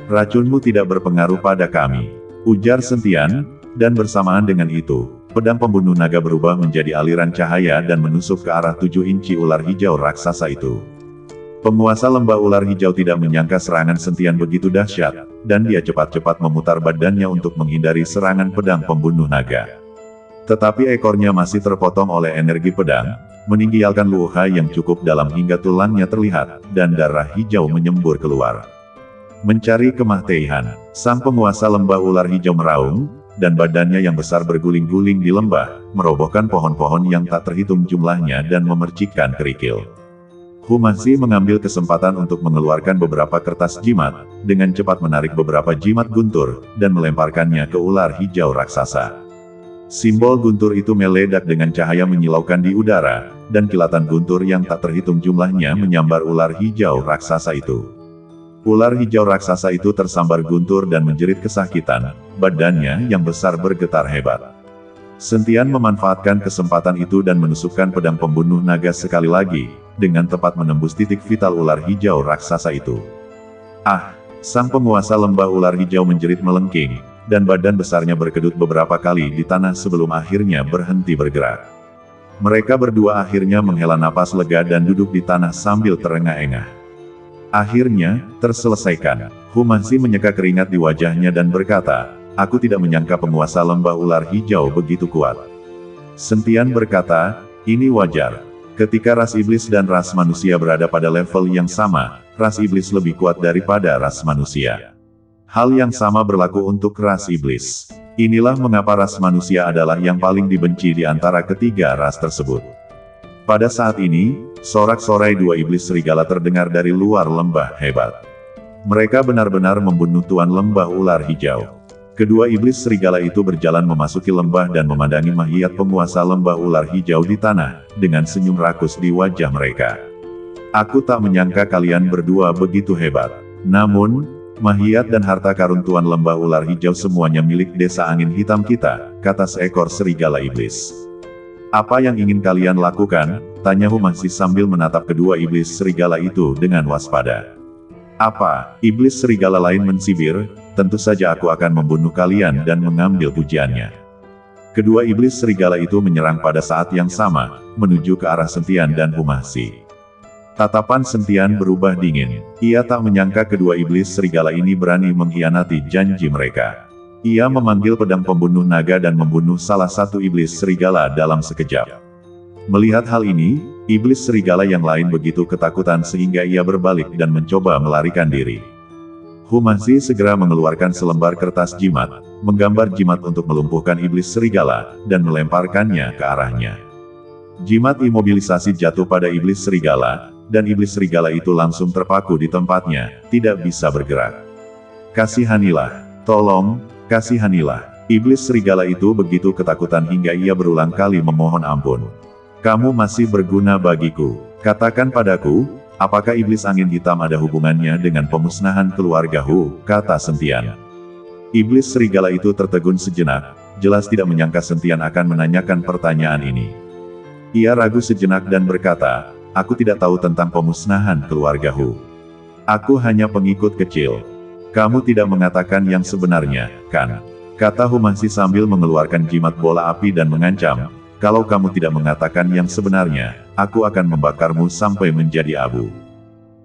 "Racunmu tidak berpengaruh pada kami," ujar Sentian, dan bersamaan dengan itu, pedang pembunuh naga berubah menjadi aliran cahaya dan menusuk ke arah 7 inci ular hijau raksasa itu. Penguasa lembah ular hijau tidak menyangka serangan Sentian begitu dahsyat, dan dia cepat-cepat memutar badannya untuk menghindari serangan pedang pembunuh naga. Tetapi ekornya masih terpotong oleh energi pedang, meninggalkan luka yang cukup dalam hingga tulangnya terlihat, dan darah hijau menyembur keluar. Mencari kematian, sang penguasa lembah ular hijau meraung, dan badannya yang besar berguling-guling di lembah, merobohkan pohon-pohon yang tak terhitung jumlahnya dan memercikkan kerikil. Humasi mengambil kesempatan untuk mengeluarkan beberapa kertas jimat, dengan cepat menarik beberapa jimat guntur, dan melemparkannya ke ular hijau raksasa. Simbol guntur itu meledak dengan cahaya menyilaukan di udara, dan kilatan guntur yang tak terhitung jumlahnya menyambar ular hijau raksasa itu. Ular hijau raksasa itu tersambar guntur dan menjerit kesakitan, badannya yang besar bergetar hebat. Sentian memanfaatkan kesempatan itu dan menusukkan pedang pembunuh naga sekali lagi, dengan tepat menembus titik vital ular hijau raksasa itu. Ah! Sang penguasa lembah ular hijau menjerit melengking, dan badan besarnya berkedut beberapa kali di tanah sebelum akhirnya berhenti bergerak. Mereka berdua akhirnya menghela napas lega dan duduk di tanah sambil terengah-engah. Akhirnya, terselesaikan. Humasi menyeka keringat di wajahnya dan berkata, "Aku tidak menyangka penguasa lembah ular hijau begitu kuat." Sentian berkata, "Ini wajar. Ketika ras iblis dan ras manusia berada pada level yang sama, ras iblis lebih kuat daripada ras manusia. Hal yang sama berlaku untuk ras iblis. Inilah mengapa ras manusia adalah yang paling dibenci di antara ketiga ras tersebut." Pada saat ini, sorak-sorai dua iblis serigala terdengar dari luar lembah hebat. Mereka benar-benar membunuh tuan lembah ular hijau. Kedua iblis serigala itu berjalan memasuki lembah dan memandangi mayat penguasa lembah ular hijau di tanah, dengan senyum rakus di wajah mereka. "Aku tak menyangka kalian berdua begitu hebat. Namun, mayat dan harta karun tuan lembah ular hijau semuanya milik desa angin hitam kita," kata seekor serigala iblis. "Apa yang ingin kalian lakukan?" tanya Humasi sambil menatap kedua iblis serigala itu dengan waspada. "Apa?" iblis serigala lain mensibir, "Tentu saja aku akan membunuh kalian dan mengambil pujiannya." Kedua iblis serigala itu menyerang pada saat yang sama, menuju ke arah Sentian dan Humasi. Tatapan Sentian berubah dingin. Ia tak menyangka kedua iblis serigala ini berani mengkhianati janji mereka. Ia memanggil pedang pembunuh naga dan membunuh salah satu iblis serigala dalam sekejap. Melihat hal ini, iblis serigala yang lain begitu ketakutan sehingga ia berbalik dan mencoba melarikan diri. Humasi segera mengeluarkan selembar kertas jimat, menggambar jimat untuk melumpuhkan iblis serigala, dan melemparkannya ke arahnya. Jimat imobilisasi jatuh pada iblis serigala, dan iblis serigala itu langsung terpaku di tempatnya, tidak bisa bergerak. "Kasihanilah, tolong, kasihanilah." Iblis serigala itu begitu ketakutan hingga ia berulang kali memohon ampun. "Kamu masih berguna bagiku. Katakan padaku, apakah iblis angin hitam ada hubungannya dengan pemusnahan keluarga Hu?" kata Sentian. Iblis serigala itu tertegun sejenak, jelas tidak menyangka Sentian akan menanyakan pertanyaan ini. Ia ragu sejenak dan berkata, "Aku tidak tahu tentang pemusnahan keluarga Hu. Aku hanya pengikut kecil. Kamu tidak mengatakan yang sebenarnya, kan?" kata Humasi sambil mengeluarkan jimat bola api dan mengancam, "Kalau kamu tidak mengatakan yang sebenarnya, aku akan membakarmu sampai menjadi abu."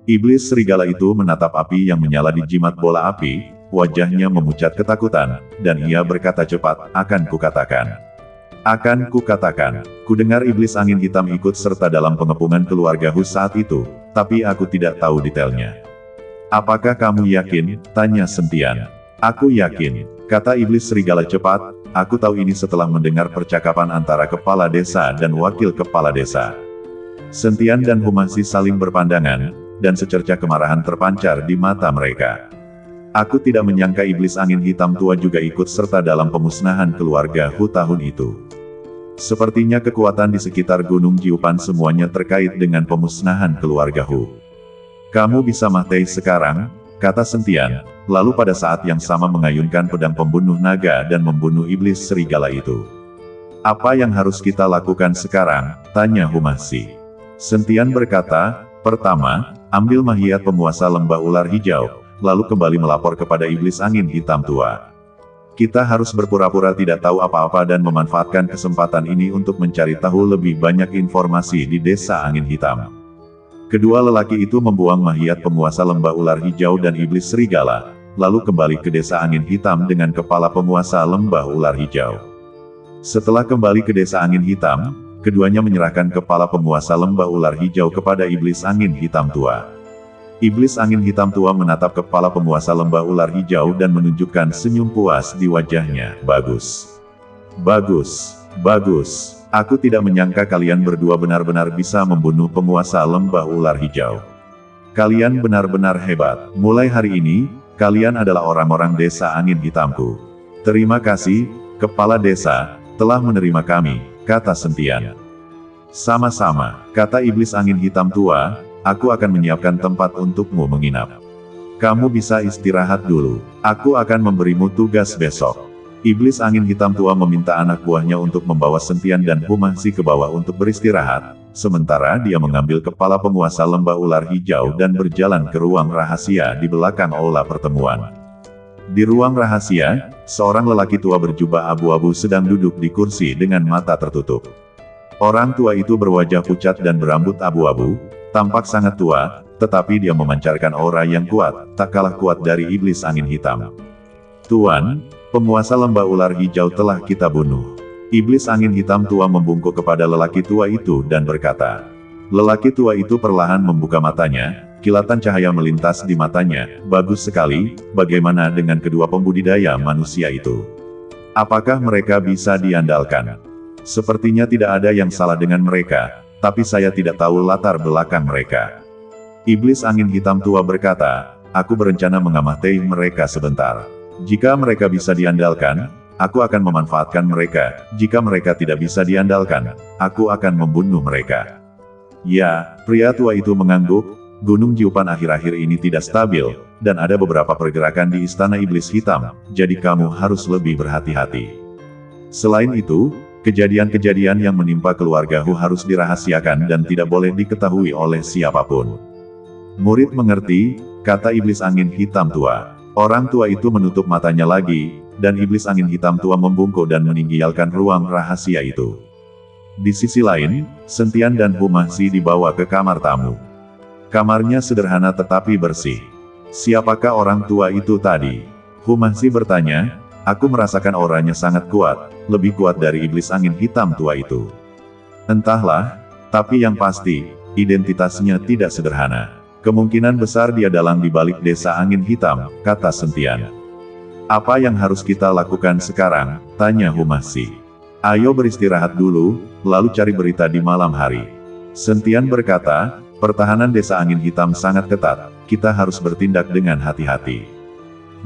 Iblis serigala itu menatap api yang menyala di jimat bola api, wajahnya memucat ketakutan, dan ia berkata cepat, "Akan kukatakan. Akan kukatakan." Kudengar iblis angin hitam ikut serta dalam pengepungan keluarga Hu saat itu, tapi aku tidak tahu detailnya. "Apakah kamu yakin?" tanya Sentian. "Aku yakin," kata iblis serigala cepat. "Aku tahu ini setelah mendengar percakapan antara kepala desa dan wakil kepala desa." Sentian dan Humasi saling berpandangan, dan secercah kemarahan terpancar di mata mereka. "Aku tidak menyangka iblis angin hitam tua juga ikut serta dalam pemusnahan keluarga Hu tahun itu. Sepertinya kekuatan di sekitar Gunung Jiupan semuanya terkait dengan pemusnahan keluarga Hu." "Kamu bisa mati sekarang," kata Sentian, lalu pada saat yang sama mengayunkan pedang pembunuh naga dan membunuh iblis serigala itu. "Apa yang harus kita lakukan sekarang?" tanya Humasi. Sentian berkata, "Pertama, ambil mayat penguasa lembah ular hijau, lalu kembali melapor kepada iblis angin hitam tua. Kita harus berpura-pura tidak tahu apa-apa dan memanfaatkan kesempatan ini untuk mencari tahu lebih banyak informasi di desa angin hitam." Kedua lelaki itu membuang mayat penguasa lembah ular hijau dan iblis serigala, lalu kembali ke desa angin hitam dengan kepala penguasa lembah ular hijau. Setelah kembali ke desa angin hitam, keduanya menyerahkan kepala penguasa lembah ular hijau kepada iblis angin hitam tua. Iblis angin hitam tua menatap kepala penguasa lembah ular hijau dan menunjukkan senyum puas di wajahnya. Bagus. Bagus. Bagus. Aku tidak menyangka kalian berdua benar-benar bisa membunuh penguasa lembah ular hijau. Kalian benar-benar hebat. Mulai hari ini, kalian adalah orang-orang desa angin hitamku. Terima kasih, kepala desa, telah menerima kami, kata Sentian. Sama-sama, kata iblis angin hitam tua, aku akan menyiapkan tempat untukmu menginap. Kamu bisa istirahat dulu, aku akan memberimu tugas besok. Iblis angin hitam tua meminta anak buahnya untuk membawa Sentian dan Humahsi ke bawah untuk beristirahat, sementara dia mengambil kepala penguasa lembah ular hijau dan berjalan ke ruang rahasia di belakang aula pertemuan. Di ruang rahasia, seorang lelaki tua berjubah abu-abu sedang duduk di kursi dengan mata tertutup. Orang tua itu berwajah pucat dan berambut abu-abu, tampak sangat tua, tetapi dia memancarkan aura yang kuat, tak kalah kuat dari iblis angin hitam. Tuan, penguasa lembah ular hijau telah kita bunuh. Iblis angin hitam tua membungkuk kepada lelaki tua itu dan berkata. Lelaki tua itu perlahan membuka matanya, kilatan cahaya melintas di matanya. Bagus sekali, bagaimana dengan kedua pembudidaya manusia itu? Apakah mereka bisa diandalkan? Sepertinya tidak ada yang salah dengan mereka, tapi saya tidak tahu latar belakang mereka. Iblis angin hitam tua berkata, aku berencana mengamati mereka sebentar. Jika mereka bisa diandalkan, aku akan memanfaatkan mereka. Jika mereka tidak bisa diandalkan, aku akan membunuh mereka. Ya, pria tua itu mengangguk, Gunung Jiupan akhir-akhir ini tidak stabil, dan ada beberapa pergerakan di Istana Iblis Hitam, jadi kamu harus lebih berhati-hati. Selain itu, kejadian-kejadian yang menimpa keluarga Hu harus dirahasiakan dan tidak boleh diketahui oleh siapapun. Murid mengerti, kata Iblis angin hitam tua. Orang tua itu menutup matanya lagi, dan iblis angin hitam tua membungkuk dan meninggalkan ruang rahasia itu. Di sisi lain, Sentian dan Humahsi dibawa ke kamar tamu. Kamarnya sederhana tetapi bersih. Siapakah orang tua itu tadi? Humahsi bertanya, aku merasakan auranya sangat kuat, lebih kuat dari iblis angin hitam tua itu. Entahlah, tapi yang pasti, identitasnya tidak sederhana. Kemungkinan besar dia dalang di balik desa angin hitam, kata Sentian. Apa yang harus kita lakukan sekarang? Tanya Humahsi. Ayo beristirahat dulu, lalu cari berita di malam hari. Sentian berkata, pertahanan desa angin hitam sangat ketat, kita harus bertindak dengan hati-hati.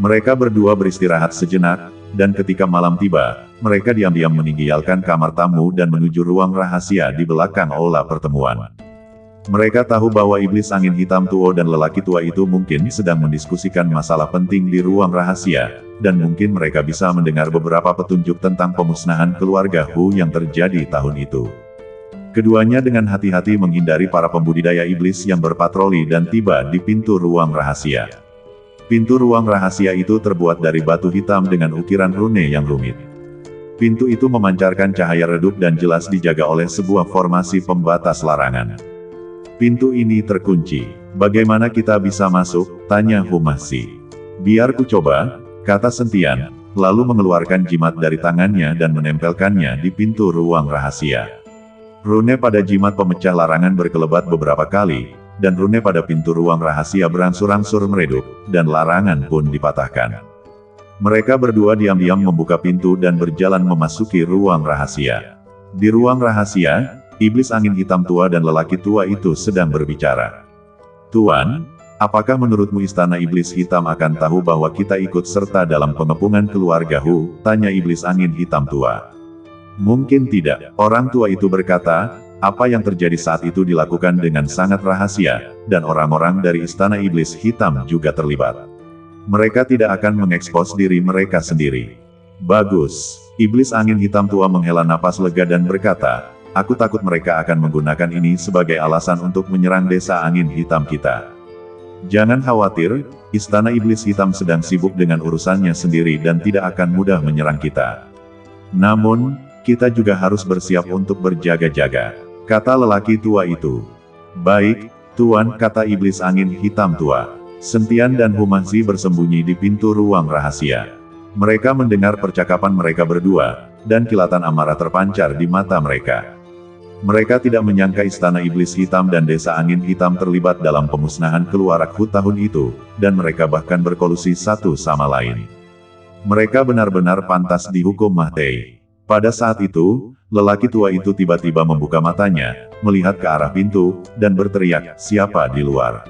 Mereka berdua beristirahat sejenak, dan ketika malam tiba, mereka diam-diam meninggalkan kamar tamu dan menuju ruang rahasia di belakang aula pertemuan. Mereka tahu bahwa iblis angin hitam tua dan lelaki tua itu mungkin sedang mendiskusikan masalah penting di ruang rahasia, dan mungkin mereka bisa mendengar beberapa petunjuk tentang pemusnahan keluarga Hu yang terjadi tahun itu. Keduanya dengan hati-hati menghindari para pembudidaya iblis yang berpatroli dan tiba di pintu ruang rahasia. Pintu ruang rahasia itu terbuat dari batu hitam dengan ukiran rune yang rumit. Pintu itu memancarkan cahaya redup dan jelas dijaga oleh sebuah formasi pembatas larangan. Pintu ini terkunci. Bagaimana kita bisa masuk? Tanya Humahsi. Biar ku coba, kata Sentian, lalu mengeluarkan jimat dari tangannya dan menempelkannya di pintu ruang rahasia. Rune pada jimat pemecah larangan berkelebat beberapa kali, dan rune pada pintu ruang rahasia berangsur-angsur meredup, dan larangan pun dipatahkan. Mereka berdua diam-diam membuka pintu dan berjalan memasuki ruang rahasia. Di ruang rahasia, iblis angin hitam tua dan lelaki tua itu sedang berbicara. Tuan, apakah menurutmu Istana Iblis Hitam akan tahu bahwa kita ikut serta dalam pengepungan keluarga Hu? Tanya iblis angin hitam tua. Mungkin tidak, orang tua itu berkata, apa yang terjadi saat itu dilakukan dengan sangat rahasia, dan orang-orang dari Istana Iblis Hitam juga terlibat. Mereka tidak akan mengekspos diri mereka sendiri. Bagus, iblis angin hitam tua menghela napas lega dan berkata, aku takut mereka akan menggunakan ini sebagai alasan untuk menyerang desa angin hitam kita. Jangan khawatir, Istana Iblis Hitam sedang sibuk dengan urusannya sendiri dan tidak akan mudah menyerang kita. Namun, kita juga harus bersiap untuk berjaga-jaga, kata lelaki tua itu. Baik, Tuan, kata iblis angin hitam tua. Sentian dan Humahsi bersembunyi di pintu ruang rahasia. Mereka mendengar percakapan mereka berdua, dan kilatan amarah terpancar di mata mereka. Mereka tidak menyangka istana iblis hitam dan desa angin hitam terlibat dalam pemusnahan Keluarakhu tahun itu, dan mereka bahkan berkolusi satu sama lain. Mereka benar-benar pantas dihukum mati. Pada saat itu, lelaki tua itu tiba-tiba membuka matanya, melihat ke arah pintu, dan berteriak, "Siapa di luar?"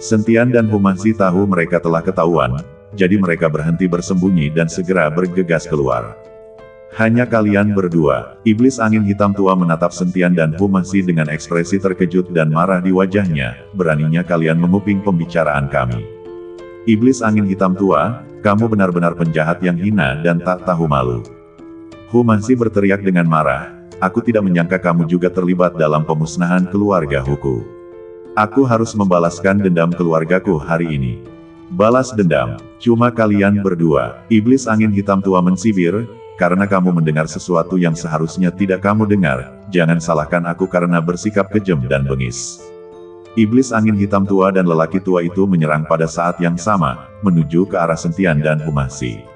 Sentian dan Humasi tahu mereka telah ketahuan, jadi mereka berhenti bersembunyi dan segera bergegas keluar. "Hanya kalian berdua." Iblis angin hitam tua menatap Sentian dan Humasi dengan ekspresi terkejut dan marah di wajahnya. "Beraninya kalian menguping pembicaraan kami. Iblis angin hitam tua, kamu benar-benar penjahat yang hina dan tak tahu malu." Humasi berteriak dengan marah, "Aku tidak menyangka kamu juga terlibat dalam pemusnahan keluarga Huku. Aku harus membalaskan dendam keluargaku hari ini." "Balas dendam? Cuma kalian berdua?" Iblis angin hitam tua mensibir, "Karena kamu mendengar sesuatu yang seharusnya tidak kamu dengar, jangan salahkan aku karena bersikap kejam dan bengis." Iblis angin hitam tua dan lelaki tua itu menyerang pada saat yang sama, menuju ke arah Sentian dan Humasi.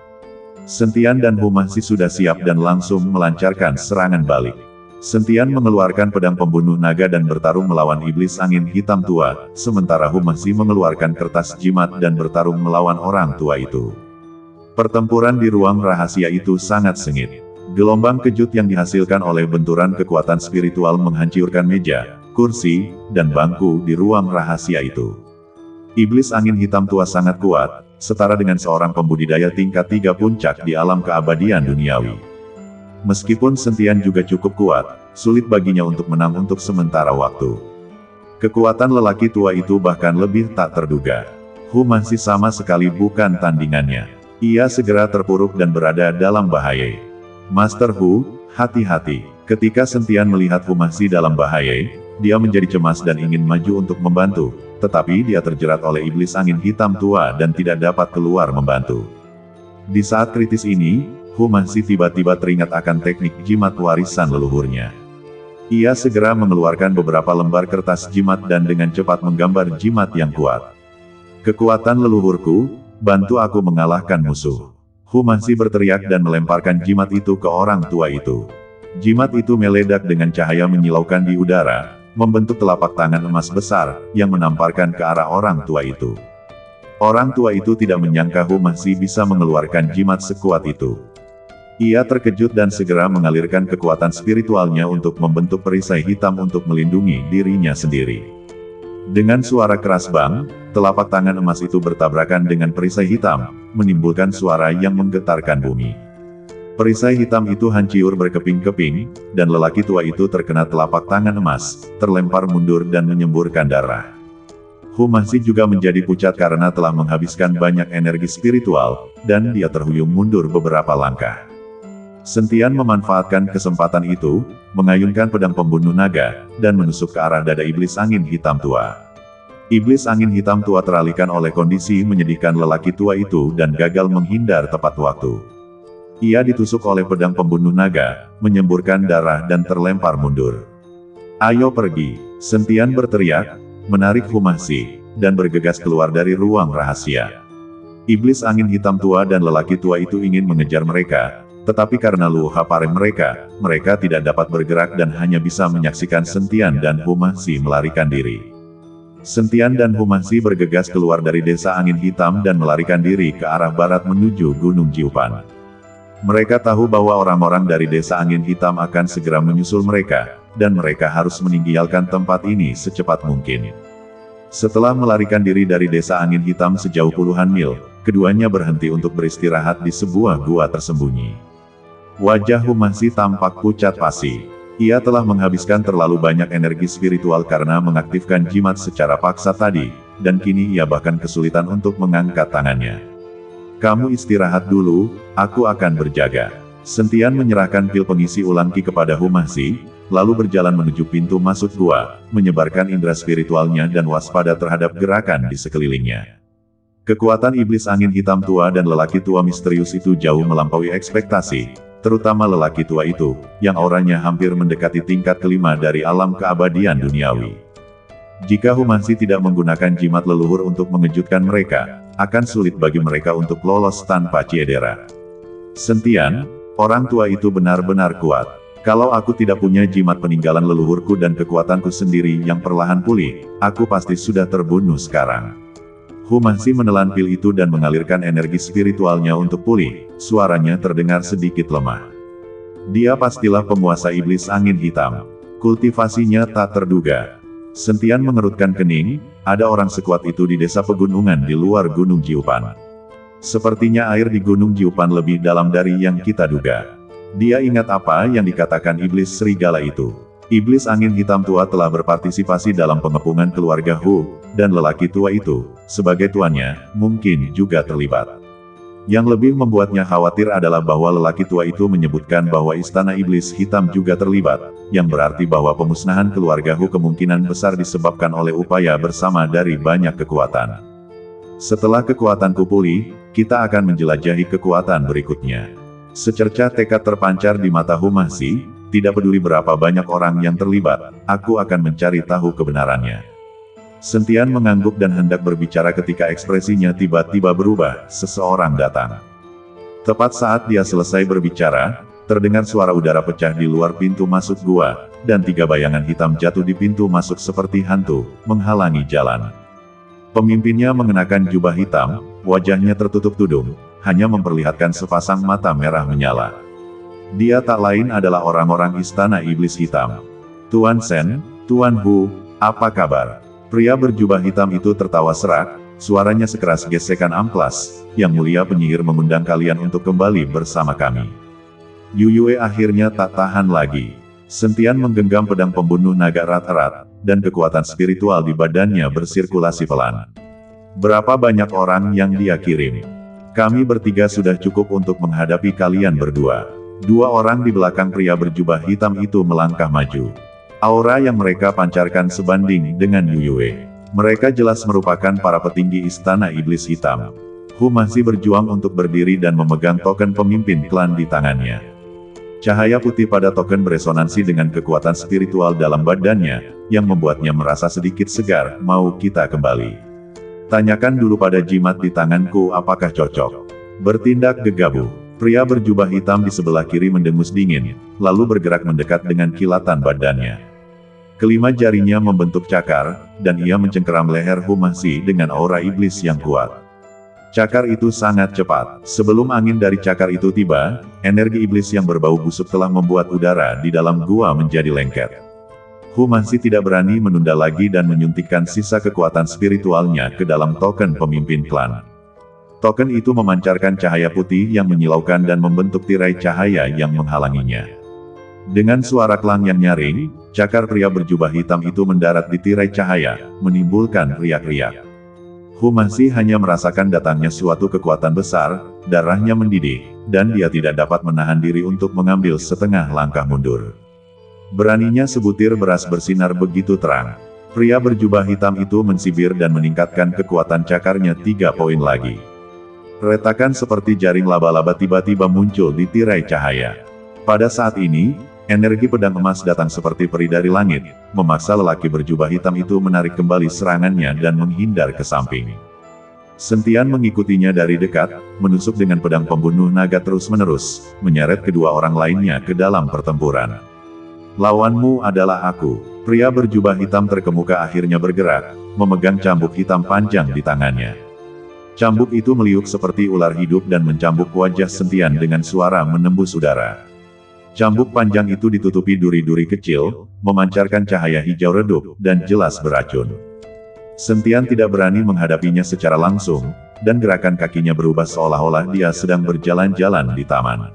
Sentian dan Humasi sudah siap dan langsung melancarkan serangan balik. Sentian mengeluarkan pedang pembunuh naga dan bertarung melawan iblis angin hitam tua, sementara Humasi mengeluarkan kertas jimat dan bertarung melawan orang tua itu. Pertempuran di ruang rahasia itu sangat sengit. Gelombang kejut yang dihasilkan oleh benturan kekuatan spiritual menghancurkan meja, kursi, dan bangku di ruang rahasia itu. Iblis angin hitam tua sangat kuat, setara dengan seorang pembudidaya tingkat 3 puncak di alam keabadian duniawi. Meskipun Sentian juga cukup kuat, sulit baginya untuk menang untuk sementara waktu. Kekuatan lelaki tua itu bahkan lebih tak terduga. Humasi sama sekali bukan tandingannya. Ia segera terpuruk dan berada dalam bahaya. "Master Hu, hati-hati." Ketika Sentian melihat Humasi dalam bahaya, dia menjadi cemas dan ingin maju untuk membantu, tetapi dia terjerat oleh iblis angin hitam tua dan tidak dapat keluar membantu. Di saat kritis ini, Humasi tiba-tiba teringat akan teknik jimat warisan leluhurnya. Ia segera mengeluarkan beberapa lembar kertas jimat dan dengan cepat menggambar jimat yang kuat. "Kekuatan leluhurku, bantu aku mengalahkan musuh." Humasi berteriak dan melemparkan jimat itu ke orang tua itu. Jimat itu meledak dengan cahaya menyilaukan di udara, membentuk telapak tangan emas besar, yang menamparkan ke arah orang tua itu. Orang tua itu tidak menyangka Humasi bisa mengeluarkan jimat sekuat itu. Ia terkejut dan segera mengalirkan kekuatan spiritualnya untuk membentuk perisai hitam untuk melindungi dirinya sendiri. Dengan suara keras bang, telapak tangan emas itu bertabrakan dengan perisai hitam, menimbulkan suara yang menggetarkan bumi. Perisai hitam itu hancur berkeping-keping, dan lelaki tua itu terkena telapak tangan emas, terlempar mundur dan menyemburkan darah. Humasi juga menjadi pucat karena telah menghabiskan banyak energi spiritual, dan dia terhuyung mundur beberapa langkah. Sentian memanfaatkan kesempatan itu, mengayunkan pedang pembunuh naga, dan menusuk ke arah dada iblis angin hitam tua. Iblis angin hitam tua teralihkan oleh kondisi menyedihkan lelaki tua itu dan gagal menghindar tepat waktu. Ia ditusuk oleh pedang pembunuh naga, menyemburkan darah dan terlempar mundur. "Ayo pergi!" Sentian berteriak, menarik Humasi, dan bergegas keluar dari ruang rahasia. Iblis angin hitam tua dan lelaki tua itu ingin mengejar mereka, tetapi karena luha parem mereka tidak dapat bergerak dan hanya bisa menyaksikan Sentian dan Humasi melarikan diri. Sentian dan Humasi bergegas keluar dari desa angin hitam dan melarikan diri ke arah barat menuju Gunung Jiupan. Mereka tahu bahwa orang-orang dari desa angin hitam akan segera menyusul mereka, dan mereka harus meninggalkan tempat ini secepat mungkin. Setelah melarikan diri dari desa angin hitam sejauh puluhan mil, keduanya berhenti untuk beristirahat di sebuah gua tersembunyi. Wajah Humasi tampak pucat pasi. Ia telah menghabiskan terlalu banyak energi spiritual karena mengaktifkan jimat secara paksa tadi, dan kini ia bahkan kesulitan untuk mengangkat tangannya. "Kamu istirahat dulu, aku akan berjaga." Sentian menyerahkan pil pengisi ulang ki kepada Humasi, lalu berjalan menuju pintu masuk gua, menyebarkan indera spiritualnya dan waspada terhadap gerakan di sekelilingnya. Kekuatan iblis angin hitam tua dan lelaki tua misterius itu jauh melampaui ekspektasi, terutama lelaki tua itu, yang auranya hampir mendekati tingkat kelima dari alam keabadian duniawi. Jika Humasi tidak menggunakan jimat leluhur untuk mengejutkan mereka, akan sulit bagi mereka untuk lolos tanpa cedera. Sentian, orang tua itu benar-benar kuat. Kalau aku tidak punya jimat peninggalan leluhurku dan kekuatanku sendiri yang perlahan pulih, aku pasti sudah terbunuh sekarang. Hu Mahzi menelan pil itu dan mengalirkan energi spiritualnya untuk pulih, suaranya terdengar sedikit lemah. Dia pastilah penguasa iblis angin hitam. Kultivasinya tak terduga. Sentian mengerutkan kening, ada orang sekuat itu di desa pegunungan di luar Gunung Jiupan. Sepertinya air di Gunung Jiupan lebih dalam dari yang kita duga. Dia ingat apa yang dikatakan iblis serigala itu. Iblis angin hitam tua telah berpartisipasi dalam pengepungan keluarga Hu, dan lelaki tua itu, sebagai tuannya, mungkin juga terlibat. Yang lebih membuatnya khawatir adalah bahwa lelaki tua itu menyebutkan bahwa istana iblis hitam juga terlibat, yang berarti bahwa pemusnahan keluarga Hu kemungkinan besar disebabkan oleh upaya bersama dari banyak kekuatan. Setelah kekuatanku pulih, kita akan menjelajahi kekuatan berikutnya. Secercah tekad terpancar di mata Hu Mahzi, tidak peduli berapa banyak orang yang terlibat, aku akan mencari tahu kebenarannya. Sentian mengangguk dan hendak berbicara ketika ekspresinya tiba-tiba berubah, seseorang datang. Tepat saat dia selesai berbicara, terdengar suara udara pecah di luar pintu masuk gua, dan 3 bayangan hitam jatuh di pintu masuk seperti hantu, menghalangi jalan. Pemimpinnya mengenakan jubah hitam, wajahnya tertutup tudung, hanya memperlihatkan sepasang mata merah menyala. Dia tak lain adalah orang-orang istana iblis hitam. Tuan Sen, Tuan Hu, apa kabar? Pria berjubah hitam itu tertawa serak, suaranya sekeras gesekan amplas, yang mulia penyihir mengundang kalian untuk kembali bersama kami. Yu Yue akhirnya tak tahan lagi. Sentian menggenggam pedang pembunuh naga erat-erat, dan kekuatan spiritual di badannya bersirkulasi pelan. Berapa banyak orang yang dia kirim? Kami bertiga sudah cukup untuk menghadapi kalian berdua. 2 orang di belakang pria berjubah hitam itu melangkah maju. Aura yang mereka pancarkan sebanding dengan Yu Yue. Mereka jelas merupakan para petinggi istana iblis hitam. Hu Mahzi berjuang untuk berdiri dan memegang token pemimpin klan di tangannya. Cahaya putih pada token beresonansi dengan kekuatan spiritual dalam badannya, yang membuatnya merasa sedikit segar. Mau kita kembali? Tanyakan dulu pada jimat di tanganku apakah cocok. Bertindak gegabah. Pria berjubah hitam di sebelah kiri mendengus dingin, lalu bergerak mendekat dengan kilatan badannya. Kelima jarinya membentuk cakar, dan ia mencengkeram leher Hu Mahzi dengan aura iblis yang kuat. Cakar itu sangat cepat. Sebelum angin dari cakar itu tiba, energi iblis yang berbau busuk telah membuat udara di dalam gua menjadi lengket. Hu Mahzi tidak berani menunda lagi dan menyuntikkan sisa kekuatan spiritualnya ke dalam token pemimpin klan. Token itu memancarkan cahaya putih yang menyilaukan dan membentuk tirai cahaya yang menghalanginya. Dengan suara klang yang nyaring, cakar pria berjubah hitam itu mendarat di tirai cahaya, menimbulkan riak-riak. Hu Mahzi hanya merasakan datangnya suatu kekuatan besar, darahnya mendidih, dan dia tidak dapat menahan diri untuk mengambil setengah langkah mundur. Beraninya sebutir beras bersinar begitu terang. Pria berjubah hitam itu mensibir dan meningkatkan kekuatan cakarnya 3 poin lagi. Retakan seperti jaring laba-laba tiba-tiba muncul di tirai cahaya. Pada saat ini, energi pedang emas datang seperti peri dari langit, memaksa lelaki berjubah hitam itu menarik kembali serangannya dan menghindar ke samping. Sentian mengikutinya dari dekat, menusuk dengan pedang pembunuh naga terus-menerus, menyeret kedua orang lainnya ke dalam pertempuran. Lawanmu adalah aku. Pria berjubah hitam terkemuka akhirnya bergerak, memegang cambuk hitam panjang di tangannya. Cambuk itu meliuk seperti ular hidup dan mencambuk wajah Sentian dengan suara menembus udara. Cambuk panjang itu ditutupi duri-duri kecil, memancarkan cahaya hijau redup, dan jelas beracun. Sentian tidak berani menghadapinya secara langsung, dan gerakan kakinya berubah seolah-olah dia sedang berjalan-jalan di taman.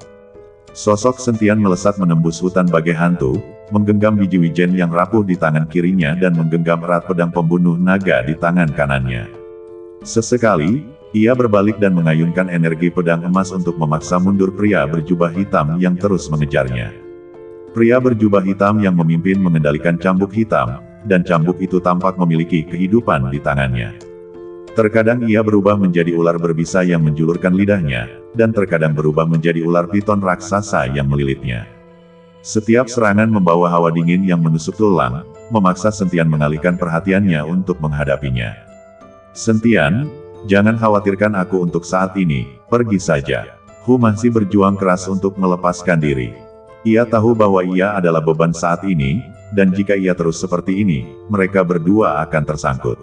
Sosok Sentian melesat menembus hutan bagai hantu, menggenggam biji wijen yang rapuh di tangan kirinya dan menggenggam erat pedang pembunuh naga di tangan kanannya. Sesekali, ia berbalik dan mengayunkan energi pedang emas untuk memaksa mundur pria berjubah hitam yang terus mengejarnya. Pria berjubah hitam yang memimpin mengendalikan cambuk hitam, dan cambuk itu tampak memiliki kehidupan di tangannya. Terkadang ia berubah menjadi ular berbisa yang menjulurkan lidahnya, dan terkadang berubah menjadi ular piton raksasa yang melilitnya. Setiap serangan membawa hawa dingin yang menusuk tulang, memaksa Sentian mengalihkan perhatiannya untuk menghadapinya. Sentian, jangan khawatirkan aku untuk saat ini, pergi saja. Hu Mahzi berjuang keras untuk melepaskan diri. Ia tahu bahwa ia adalah beban saat ini, dan jika ia terus seperti ini, mereka berdua akan tersangkut.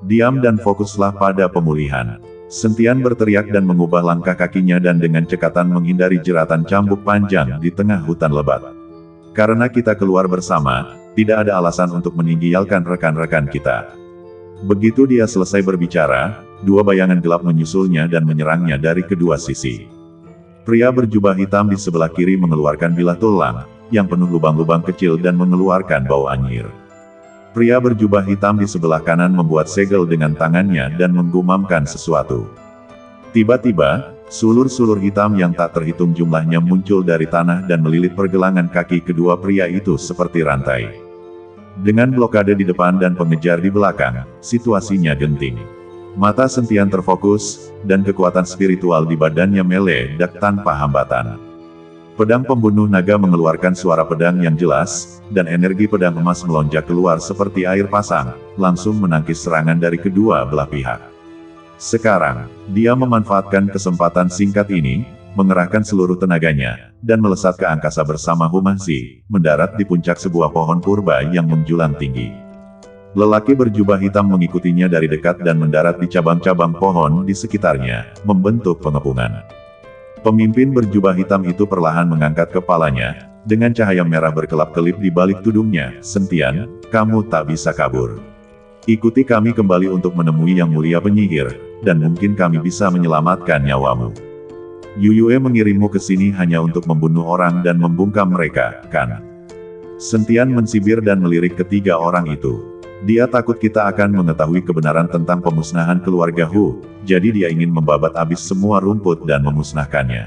Diam dan fokuslah pada pemulihan. Sentian berteriak dan mengubah langkah kakinya dan dengan cekatan menghindari jeratan cambuk panjang di tengah hutan lebat. Karena kita keluar bersama, tidak ada alasan untuk meninggalkan rekan-rekan kita. Begitu dia selesai berbicara, dua bayangan gelap menyusulnya dan menyerangnya dari kedua sisi. Pria berjubah hitam di sebelah kiri mengeluarkan bilah tulang, yang penuh lubang-lubang kecil dan mengeluarkan bau anyir. Pria berjubah hitam di sebelah kanan membuat segel dengan tangannya dan menggumamkan sesuatu. Tiba-tiba, sulur-sulur hitam yang tak terhitung jumlahnya muncul dari tanah dan melilit pergelangan kaki kedua pria itu seperti rantai. Dengan blokade di depan dan pengejar di belakang, situasinya genting. Mata Sentian terfokus, dan kekuatan spiritual di badannya meledak tanpa hambatan. Pedang pembunuh naga mengeluarkan suara pedang yang jelas, dan energi pedang emas melonjak keluar seperti air pasang, langsung menangkis serangan dari kedua belah pihak. Sekarang, dia memanfaatkan kesempatan singkat ini, mengerahkan seluruh tenaganya, dan melesat ke angkasa bersama Humasi, mendarat di puncak sebuah pohon purba yang menjulang tinggi. Lelaki berjubah hitam mengikutinya dari dekat dan mendarat di cabang-cabang pohon di sekitarnya, membentuk pengepungan. Pemimpin berjubah hitam itu perlahan mengangkat kepalanya, dengan cahaya merah berkelap-kelip di balik tudungnya. Sentian, kamu tak bisa kabur. Ikuti kami kembali untuk menemui Yang Mulia Penyihir, dan mungkin kami bisa menyelamatkan nyawamu. Yuyue mengirimmu ke sini hanya untuk membunuh orang dan membungkam mereka, kan? Sentian mensibir dan melirik ketiga orang itu. Dia takut kita akan mengetahui kebenaran tentang pemusnahan keluarga Hu, jadi dia ingin membabat habis semua rumput dan memusnahkannya.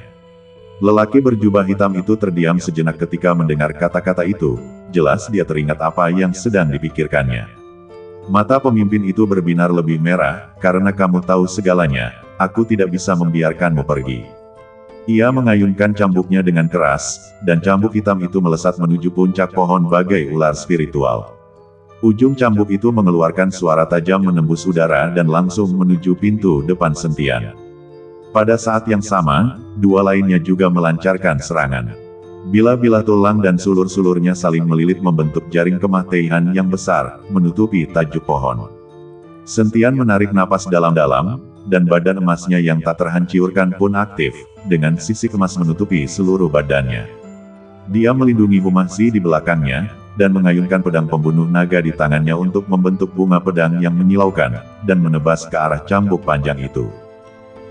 Lelaki berjubah hitam itu terdiam sejenak ketika mendengar kata-kata itu, jelas dia teringat apa yang sedang dipikirkannya. Mata pemimpin itu berbinar lebih merah, karena kamu tahu segalanya, aku tidak bisa membiarkanmu pergi. Ia mengayunkan cambuknya dengan keras, dan cambuk hitam itu melesat menuju puncak pohon bagai ular spiritual. Ujung cambuk itu mengeluarkan suara tajam menembus udara dan langsung menuju pintu depan Sentian. Pada saat yang sama, dua lainnya juga melancarkan serangan. Bilah-bilah tulang dan sulur-sulurnya saling melilit membentuk jaring kematian yang besar, menutupi tajuk pohon. Sentian menarik napas dalam-dalam, dan badan emasnya yang tak terhancurkan pun aktif, dengan sisi emas menutupi seluruh badannya. Dia melindungi Humasi di belakangnya, dan mengayunkan pedang pembunuh naga di tangannya untuk membentuk bunga pedang yang menyilaukan, dan menebas ke arah cambuk panjang itu.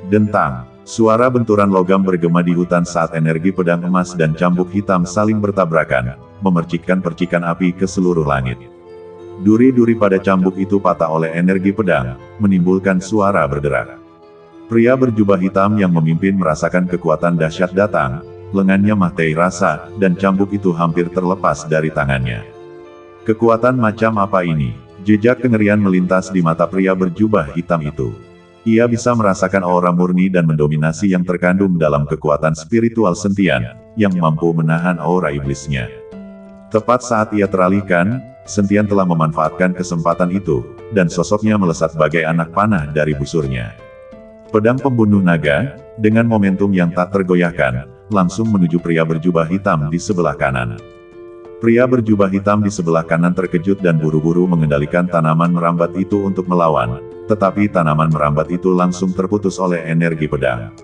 Dentang, suara benturan logam bergema di hutan saat energi pedang emas dan cambuk hitam saling bertabrakan, memercikkan percikan api ke seluruh langit. Duri-duri pada cambuk itu patah oleh energi pedang, menimbulkan suara berderak. Pria berjubah hitam yang memimpin merasakan kekuatan dahsyat datang, lengannya mati rasa, dan cambuk itu hampir terlepas dari tangannya. Kekuatan macam apa ini? Jejak kengerian melintas di mata pria berjubah hitam itu. Ia bisa merasakan aura murni dan mendominasi yang terkandung dalam kekuatan spiritual Sentian, yang mampu menahan aura iblisnya. Tepat saat ia teralihkan, Sentian telah memanfaatkan kesempatan itu, dan sosoknya melesat bagai anak panah dari busurnya. Pedang pembunuh naga, dengan momentum yang tak tergoyahkan, langsung menuju pria berjubah hitam di sebelah kanan. Pria berjubah hitam di sebelah kanan terkejut dan buru-buru mengendalikan tanaman merambat itu untuk melawan, tetapi tanaman merambat itu langsung terputus oleh energi pedang.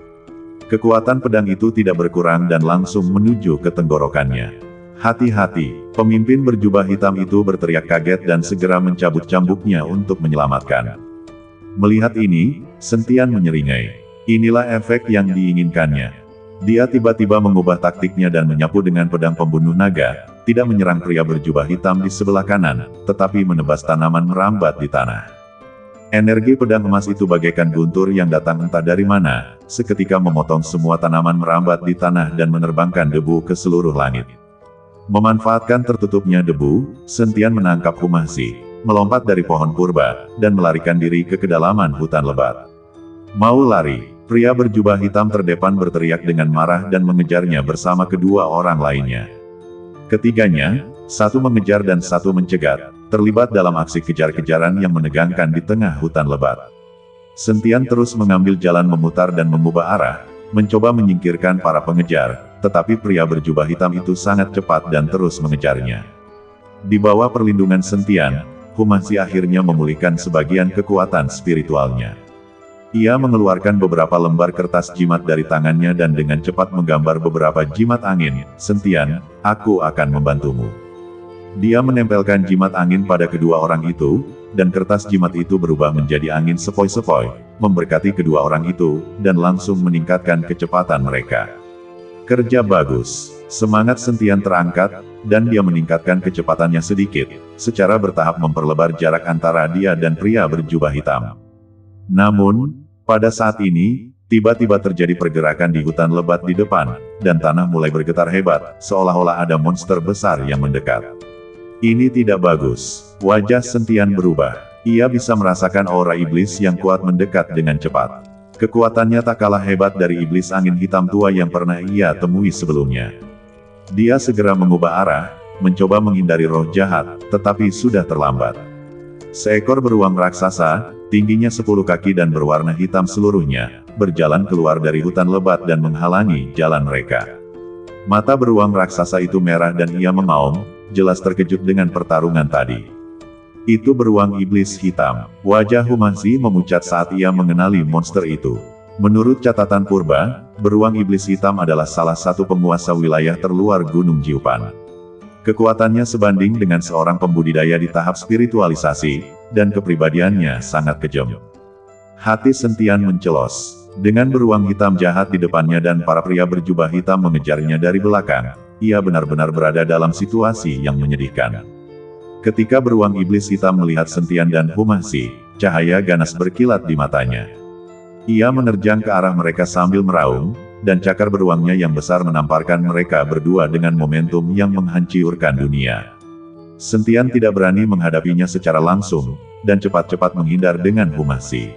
Kekuatan pedang itu tidak berkurang dan langsung menuju ke tenggorokannya. Hati-hati, pemimpin berjubah hitam itu berteriak kaget dan segera mencabut cambuknya untuk menyelamatkan. Melihat ini, Sentian menyeringai. Inilah efek yang diinginkannya. Dia tiba-tiba mengubah taktiknya dan menyapu dengan pedang pembunuh naga, tidak menyerang pria berjubah hitam di sebelah kanan, tetapi menebas tanaman merambat di tanah. Energi pedang emas itu bagaikan guntur yang datang entah dari mana, seketika memotong semua tanaman merambat di tanah dan menerbangkan debu ke seluruh langit. Memanfaatkan tertutupnya debu, Sentian menangkap Humasi, melompat dari pohon purba, dan melarikan diri ke kedalaman hutan lebat. Mau lari? Pria berjubah hitam terdepan berteriak dengan marah dan mengejarnya bersama kedua orang lainnya. Ketiganya, satu mengejar dan satu mencegat, terlibat dalam aksi kejar-kejaran yang menegangkan di tengah hutan lebat. Sentian terus mengambil jalan memutar dan mengubah arah, mencoba menyingkirkan para pengejar, tetapi pria berjubah hitam itu sangat cepat dan terus mengejarnya. Di bawah perlindungan Sentian, Humasi akhirnya memulihkan sebagian kekuatan spiritualnya. Ia mengeluarkan beberapa lembar kertas jimat dari tangannya dan dengan cepat menggambar beberapa jimat angin. Sentian, aku akan membantumu. Dia menempelkan jimat angin pada kedua orang itu, dan kertas jimat itu berubah menjadi angin sepoi-sepoi, memberkati kedua orang itu, dan langsung meningkatkan kecepatan mereka. Kerja bagus. Semangat Sentian terangkat, dan dia meningkatkan kecepatannya sedikit, secara bertahap memperlebar jarak antara dia dan pria berjubah hitam. Namun, pada saat ini, tiba-tiba terjadi pergerakan di hutan lebat di depan, dan tanah mulai bergetar hebat, seolah-olah ada monster besar yang mendekat. Ini tidak bagus. Wajah Sentian berubah. Ia bisa merasakan aura iblis yang kuat mendekat dengan cepat. Kekuatannya tak kalah hebat dari iblis angin hitam tua yang pernah ia temui sebelumnya. Dia segera mengubah arah, mencoba menghindari roh jahat, tetapi sudah terlambat. Seekor beruang raksasa, tingginya 10 kaki dan berwarna hitam seluruhnya, berjalan keluar dari hutan lebat dan menghalangi jalan mereka. Mata beruang raksasa itu merah dan ia mengaum, jelas terkejut dengan pertarungan tadi. Itu beruang iblis hitam. Wajah Humasi memucat saat ia mengenali monster itu. Menurut catatan purba, beruang iblis hitam adalah salah satu penguasa wilayah terluar Gunung Jiupan. Kekuatannya sebanding dengan seorang pembudidaya di tahap spiritualisasi, dan kepribadiannya sangat kejam. Hati Sentian mencelos. Dengan beruang hitam jahat di depannya dan para pria berjubah hitam mengejarnya dari belakang, ia benar-benar berada dalam situasi yang menyedihkan. Ketika beruang iblis hitam melihat Sentian dan Humasi, cahaya ganas berkilat di matanya. Ia menerjang ke arah mereka sambil meraung, dan cakar beruangnya yang besar menamparkan mereka berdua dengan momentum yang menghancurkan dunia. Sentian tidak berani menghadapinya secara langsung, dan cepat-cepat menghindar dengan Humasi.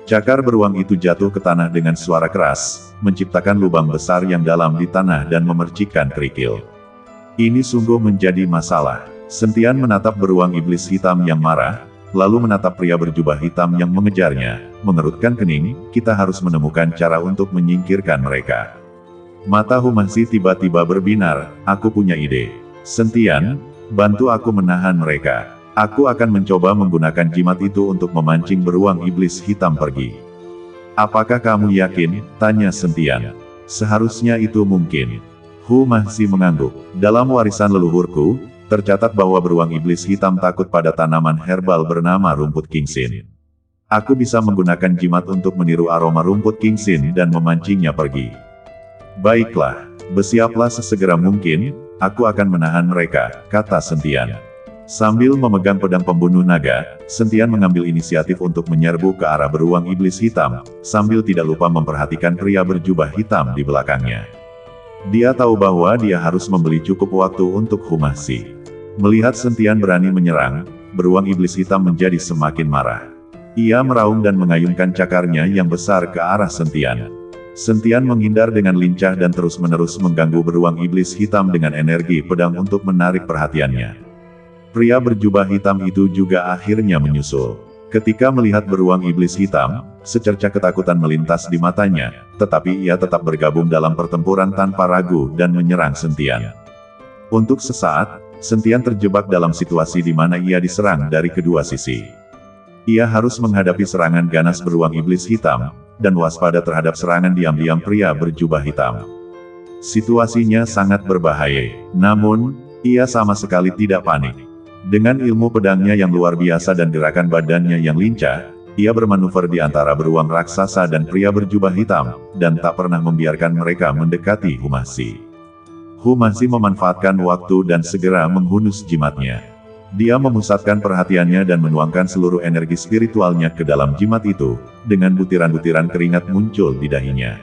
Cakar beruang itu jatuh ke tanah dengan suara keras, menciptakan lubang besar yang dalam di tanah dan memercikkan kerikil. Ini sungguh menjadi masalah. Sentian menatap beruang iblis hitam yang marah, lalu menatap pria berjubah hitam yang mengejarnya, mengerutkan kening, kita harus menemukan cara untuk menyingkirkan mereka. Mata Humasi tiba-tiba berbinar, aku punya ide. Sentian, bantu aku menahan mereka. Aku akan mencoba menggunakan jimat itu untuk memancing beruang iblis hitam pergi. Apakah kamu yakin? Tanya Sentian. Seharusnya itu mungkin. Humasi mengangguk. Dalam warisan leluhurku, tercatat bahwa beruang iblis hitam takut pada tanaman herbal bernama rumput kingsin. Aku bisa menggunakan jimat untuk meniru aroma rumput kingsin dan memancingnya pergi. Baiklah, bersiaplah sesegera mungkin, aku akan menahan mereka, kata Sentian. Sambil memegang pedang pembunuh naga, Sentian mengambil inisiatif untuk menyerbu ke arah beruang iblis hitam, sambil tidak lupa memperhatikan pria berjubah hitam di belakangnya. Dia tahu bahwa dia harus membeli cukup waktu untuk Humasi. Melihat Sentian berani menyerang, beruang iblis hitam menjadi semakin marah. Ia meraung dan mengayunkan cakarnya yang besar ke arah Sentian. Sentian menghindar dengan lincah dan terus-menerus mengganggu beruang iblis hitam dengan energi pedang untuk menarik perhatiannya. Pria berjubah hitam itu juga akhirnya menyusul. Ketika melihat beruang iblis hitam, secercah ketakutan melintas di matanya, tetapi ia tetap bergabung dalam pertempuran tanpa ragu dan menyerang Sentian. Untuk sesaat, Sentian terjebak dalam situasi di mana ia diserang dari kedua sisi. Ia harus menghadapi serangan ganas beruang iblis hitam, dan waspada terhadap serangan diam-diam pria berjubah hitam. Situasinya sangat berbahaya, namun, ia sama sekali tidak panik. Dengan ilmu pedangnya yang luar biasa dan gerakan badannya yang lincah, ia bermanuver di antara beruang raksasa dan pria berjubah hitam, dan tak pernah membiarkan mereka mendekati Humasi. Humasi memanfaatkan waktu dan segera menghunus jimatnya. Dia memusatkan perhatiannya dan menuangkan seluruh energi spiritualnya ke dalam jimat itu, dengan butiran-butiran keringat muncul di dahinya.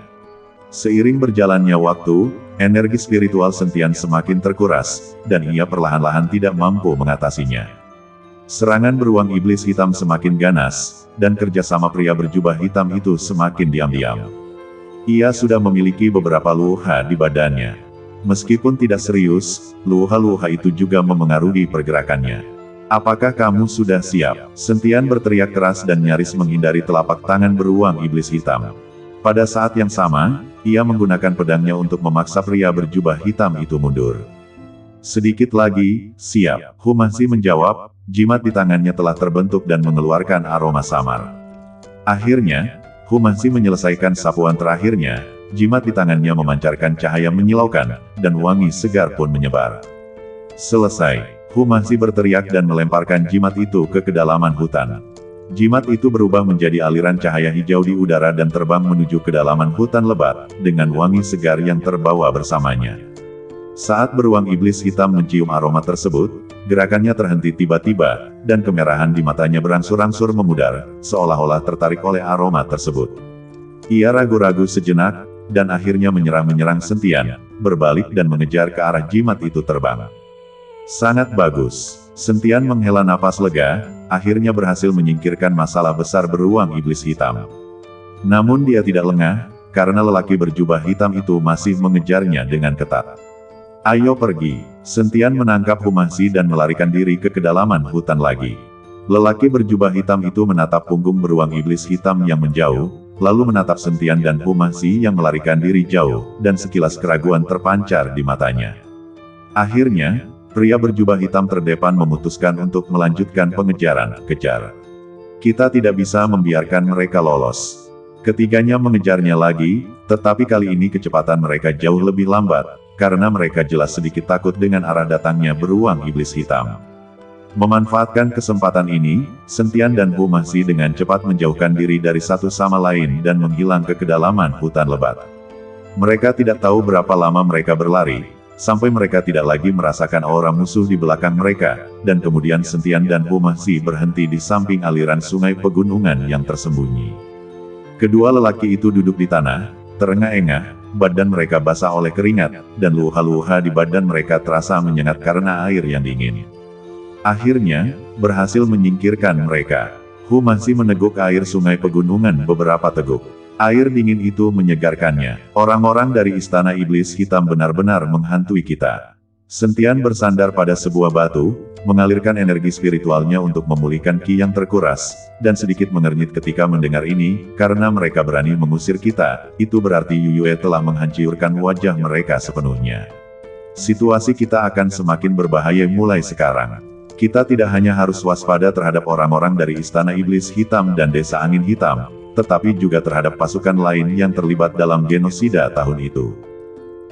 Seiring berjalannya waktu, energi spiritual Sentian semakin terkuras, dan ia perlahan-lahan tidak mampu mengatasinya. Serangan beruang iblis hitam semakin ganas, dan kerjasama pria berjubah hitam itu semakin diam-diam. Ia sudah memiliki beberapa luka di badannya. Meskipun tidak serius, luka-luka itu juga memengaruhi pergerakannya. Apakah kamu sudah siap? Sentian berteriak keras dan nyaris menghindari telapak tangan beruang iblis hitam. Pada saat yang sama, ia menggunakan pedangnya untuk memaksa pria berjubah hitam itu mundur. Sedikit lagi, siap. Humasi menjawab, jimat di tangannya telah terbentuk dan mengeluarkan aroma samar. Akhirnya, Humasi menyelesaikan sapuan terakhirnya, jimat di tangannya memancarkan cahaya menyilaukan, dan wangi segar pun menyebar. Selesai, Humasi berteriak dan melemparkan jimat itu ke kedalaman hutan. Jimat itu berubah menjadi aliran cahaya hijau di udara dan terbang menuju kedalaman hutan lebat, dengan wangi segar yang terbawa bersamanya. Saat beruang iblis hitam mencium aroma tersebut, gerakannya terhenti tiba-tiba, dan kemerahan di matanya berangsur-angsur memudar, seolah-olah tertarik oleh aroma tersebut. Ia ragu-ragu sejenak, dan akhirnya menyerang Sentian, berbalik dan mengejar ke arah jimat itu terbang. Sangat bagus. Sentian menghela napas lega, akhirnya berhasil menyingkirkan masalah besar beruang iblis hitam. Namun dia tidak lengah, karena lelaki berjubah hitam itu masih mengejarnya dengan ketat. Ayo pergi. Sentian menangkap Humasi dan melarikan diri ke kedalaman hutan lagi. Lelaki berjubah hitam itu menatap punggung beruang iblis hitam yang menjauh, lalu menatap Sentian dan Humasi yang melarikan diri jauh, dan sekilas keraguan terpancar di matanya. Akhirnya, pria berjubah hitam terdepan memutuskan untuk melanjutkan pengejaran. Kejar. Kita tidak bisa membiarkan mereka lolos. Ketiganya mengejarnya lagi, tetapi kali ini kecepatan mereka jauh lebih lambat, karena mereka jelas sedikit takut dengan arah datangnya beruang iblis hitam. Memanfaatkan kesempatan ini, Sentian dan Humasi dengan cepat menjauhkan diri dari satu sama lain dan menghilang ke kedalaman hutan lebat. Mereka tidak tahu berapa lama mereka berlari, sampai mereka tidak lagi merasakan aura musuh di belakang mereka, dan kemudian Sentian dan Humasi berhenti di samping aliran sungai pegunungan yang tersembunyi. Kedua lelaki itu duduk di tanah, terengah-engah, badan mereka basah oleh keringat, dan luha-luha di badan mereka terasa menyengat karena air yang dingin. Akhirnya, berhasil menyingkirkan mereka. Humasi meneguk air sungai pegunungan beberapa teguk. Air dingin itu menyegarkannya. Orang-orang dari istana iblis hitam benar-benar menghantui kita. Sentian bersandar pada sebuah batu, mengalirkan energi spiritualnya untuk memulihkan ki yang terkuras, dan sedikit mengernyit ketika mendengar ini, karena mereka berani mengusir kita, itu berarti Yuyue telah menghancurkan wajah mereka sepenuhnya. Situasi kita akan semakin berbahaya mulai sekarang. Kita tidak hanya harus waspada terhadap orang-orang dari istana iblis hitam dan desa angin hitam, tetapi juga terhadap pasukan lain yang terlibat dalam genosida tahun itu.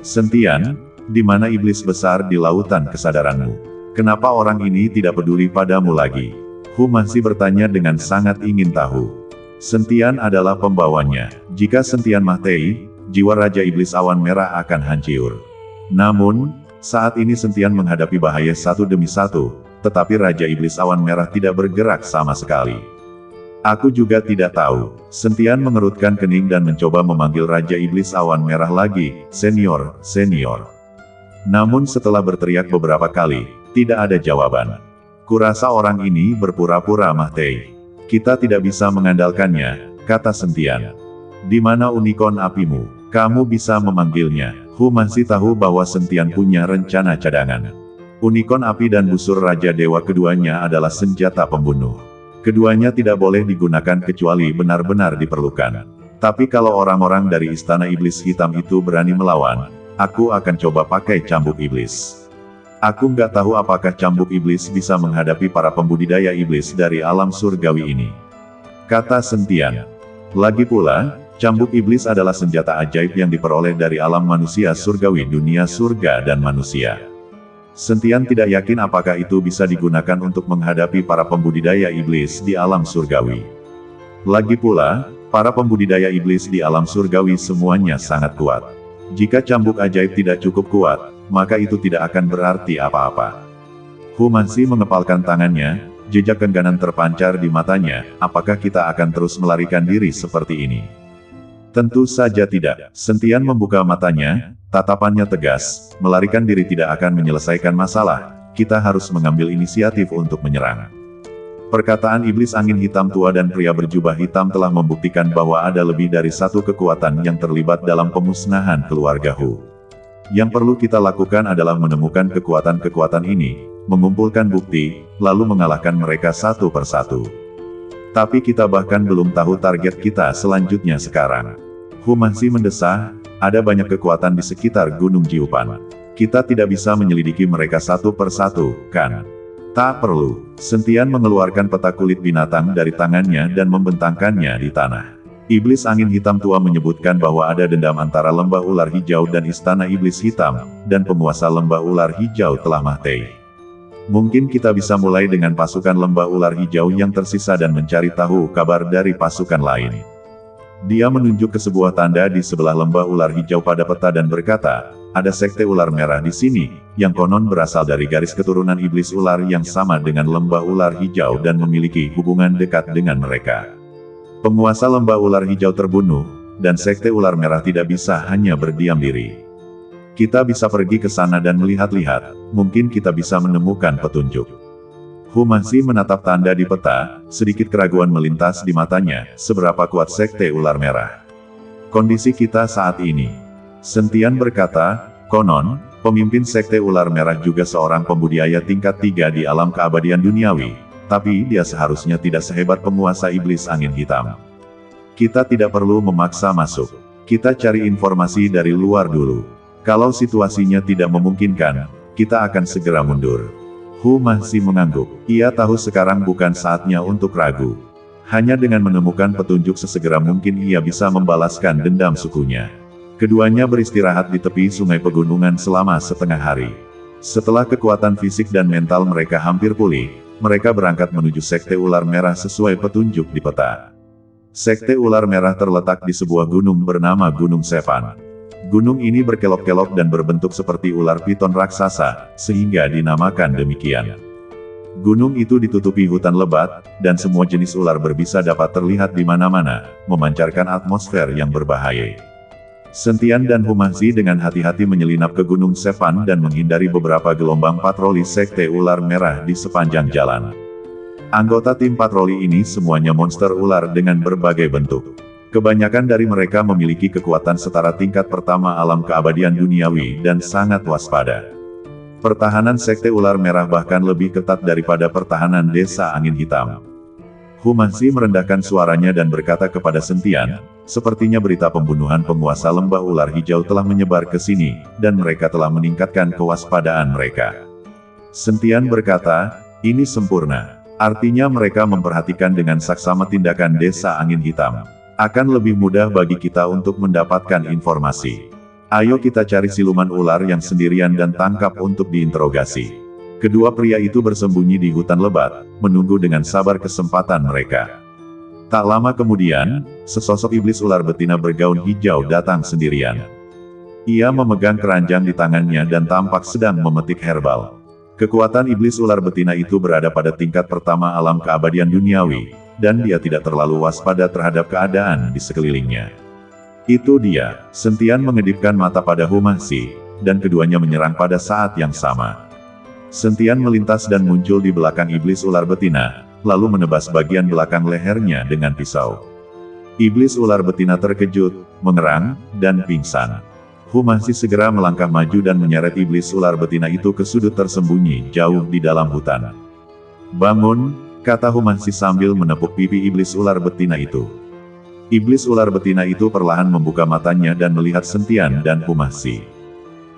Sentian, di mana iblis besar di lautan kesadaranmu? Kenapa orang ini tidak peduli padamu lagi? Humasi bertanya dengan sangat ingin tahu. Sentian adalah pembawanya. Jika Sentian mati, jiwa Raja Iblis Awan Merah akan hancur. Namun, saat ini Sentian menghadapi bahaya satu demi satu, tetapi Raja Iblis Awan Merah tidak bergerak sama sekali. Aku juga tidak tahu. Sentian mengerutkan kening dan mencoba memanggil Raja Iblis Awan Merah lagi, "Senior, senior." Namun setelah berteriak beberapa kali, tidak ada jawaban. Kurasa orang ini berpura-pura mati. Kita tidak bisa mengandalkannya, kata Sentian. Di mana unicorn apimu? Kamu bisa memanggilnya. Humasi tahu bahwa Sentian punya rencana cadangan. Unicorn api dan busur Raja Dewa keduanya adalah senjata pembunuh. Keduanya tidak boleh digunakan kecuali benar-benar diperlukan. Tapi kalau orang-orang dari istana iblis hitam itu berani melawan, aku akan coba pakai cambuk iblis. Aku nggak tahu apakah cambuk iblis bisa menghadapi para pembudidaya iblis dari alam surgawi ini, kata Sentian. Lagi pula, cambuk iblis adalah senjata ajaib yang diperoleh dari alam manusia surgawi, dunia surga dan manusia. Sentian tidak yakin apakah itu bisa digunakan untuk menghadapi para pembudidaya iblis di alam surgawi. Lagi pula, para pembudidaya iblis di alam surgawi semuanya sangat kuat. Jika cambuk ajaib tidak cukup kuat, maka itu tidak akan berarti apa-apa. Humasi mengepalkan tangannya, jejak kengganan terpancar di matanya. Apakah kita akan terus melarikan diri seperti ini? Tentu saja tidak. Sentian membuka matanya, tatapannya tegas. Melarikan diri tidak akan menyelesaikan masalah. Kita harus mengambil inisiatif untuk menyerang. Perkataan iblis angin hitam tua dan pria berjubah hitam telah membuktikan bahwa ada lebih dari satu kekuatan yang terlibat dalam pemusnahan keluarga Hu. Yang perlu kita lakukan adalah menemukan kekuatan-kekuatan ini, mengumpulkan bukti, lalu mengalahkan mereka satu persatu. Tapi kita bahkan belum tahu target kita selanjutnya sekarang. Humahsi mendesah, ada banyak kekuatan di sekitar Gunung Jiupan. Kita tidak bisa menyelidiki mereka satu persatu, kan? Tak perlu. Sentian mengeluarkan peta kulit binatang dari tangannya dan membentangkannya di tanah. Iblis angin hitam tua menyebutkan bahwa ada dendam antara lembah ular hijau dan istana iblis hitam, dan penguasa lembah ular hijau telah mati. Mungkin kita bisa mulai dengan pasukan lembah ular hijau yang tersisa dan mencari tahu kabar dari pasukan lain. Dia menunjuk ke sebuah tanda di sebelah lembah ular hijau pada peta dan berkata, ada sekte ular merah di sini, yang konon berasal dari garis keturunan iblis ular yang sama dengan lembah ular hijau dan memiliki hubungan dekat dengan mereka. Penguasa lembah ular hijau terbunuh, dan sekte ular merah tidak bisa hanya berdiam diri. Kita bisa pergi ke sana dan melihat-lihat, mungkin kita bisa menemukan petunjuk. Humahsi menatap tanda di peta, sedikit keraguan melintas di matanya, seberapa kuat sekte ular merah. Kondisi kita saat ini. Sentian berkata, konon, pemimpin sekte ular merah juga seorang pembudidaya tingkat 3 di alam keabadian duniawi, tapi dia seharusnya tidak sehebat penguasa iblis angin hitam. Kita tidak perlu memaksa masuk. Kita cari informasi dari luar dulu. Kalau situasinya tidak memungkinkan, kita akan segera mundur. Humahsi mengangguk. Ia tahu sekarang bukan saatnya untuk ragu. Hanya dengan menemukan petunjuk sesegera mungkin ia bisa membalaskan dendam sukunya. Keduanya beristirahat di tepi sungai pegunungan selama setengah hari. Setelah kekuatan fisik dan mental mereka hampir pulih, mereka berangkat menuju sekte ular merah sesuai petunjuk di peta. Sekte ular merah terletak di sebuah gunung bernama Gunung Sepan. Gunung ini berkelok-kelok dan berbentuk seperti ular piton raksasa, sehingga dinamakan demikian. Gunung itu ditutupi hutan lebat, dan semua jenis ular berbisa dapat terlihat di mana-mana, memancarkan atmosfer yang berbahaya. Sentian dan Humahsi dengan hati-hati menyelinap ke Gunung Sepan dan menghindari beberapa gelombang patroli sekte ular merah di sepanjang jalan. Anggota tim patroli ini semuanya monster ular dengan berbagai bentuk. Kebanyakan dari mereka memiliki kekuatan setara tingkat pertama alam keabadian duniawi dan sangat waspada. Pertahanan sekte ular merah bahkan lebih ketat daripada pertahanan desa angin hitam. Humahsi merendahkan suaranya dan berkata kepada Sentian, sepertinya berita pembunuhan penguasa lembah ular hijau telah menyebar ke sini, dan mereka telah meningkatkan kewaspadaan mereka. Sentian berkata, ini sempurna. Artinya mereka memperhatikan dengan saksama tindakan desa angin hitam. Akan lebih mudah bagi kita untuk mendapatkan informasi. Ayo kita cari siluman ular yang sendirian dan tangkap untuk diinterogasi. Kedua pria itu bersembunyi di hutan lebat, menunggu dengan sabar kesempatan mereka. Tak lama kemudian, sesosok iblis ular betina bergaun hijau datang sendirian. Ia memegang keranjang di tangannya dan tampak sedang memetik herbal. Kekuatan iblis ular betina itu berada pada tingkat pertama alam keabadian duniawi, dan dia tidak terlalu waspada terhadap keadaan di sekelilingnya. Itu dia. Sentian mengedipkan mata pada Humahsi, dan keduanya menyerang pada saat yang sama. Sentian melintas dan muncul di belakang iblis ular betina, lalu menebas bagian belakang lehernya dengan pisau. Iblis ular betina terkejut, mengerang, dan pingsan. Humahsi segera melangkah maju dan menyeret iblis ular betina itu ke sudut tersembunyi jauh di dalam hutan. Bangun, kata Humahsi sambil menepuk pipi iblis ular betina itu. Iblis ular betina itu perlahan membuka matanya dan melihat Sentian dan Humahsi.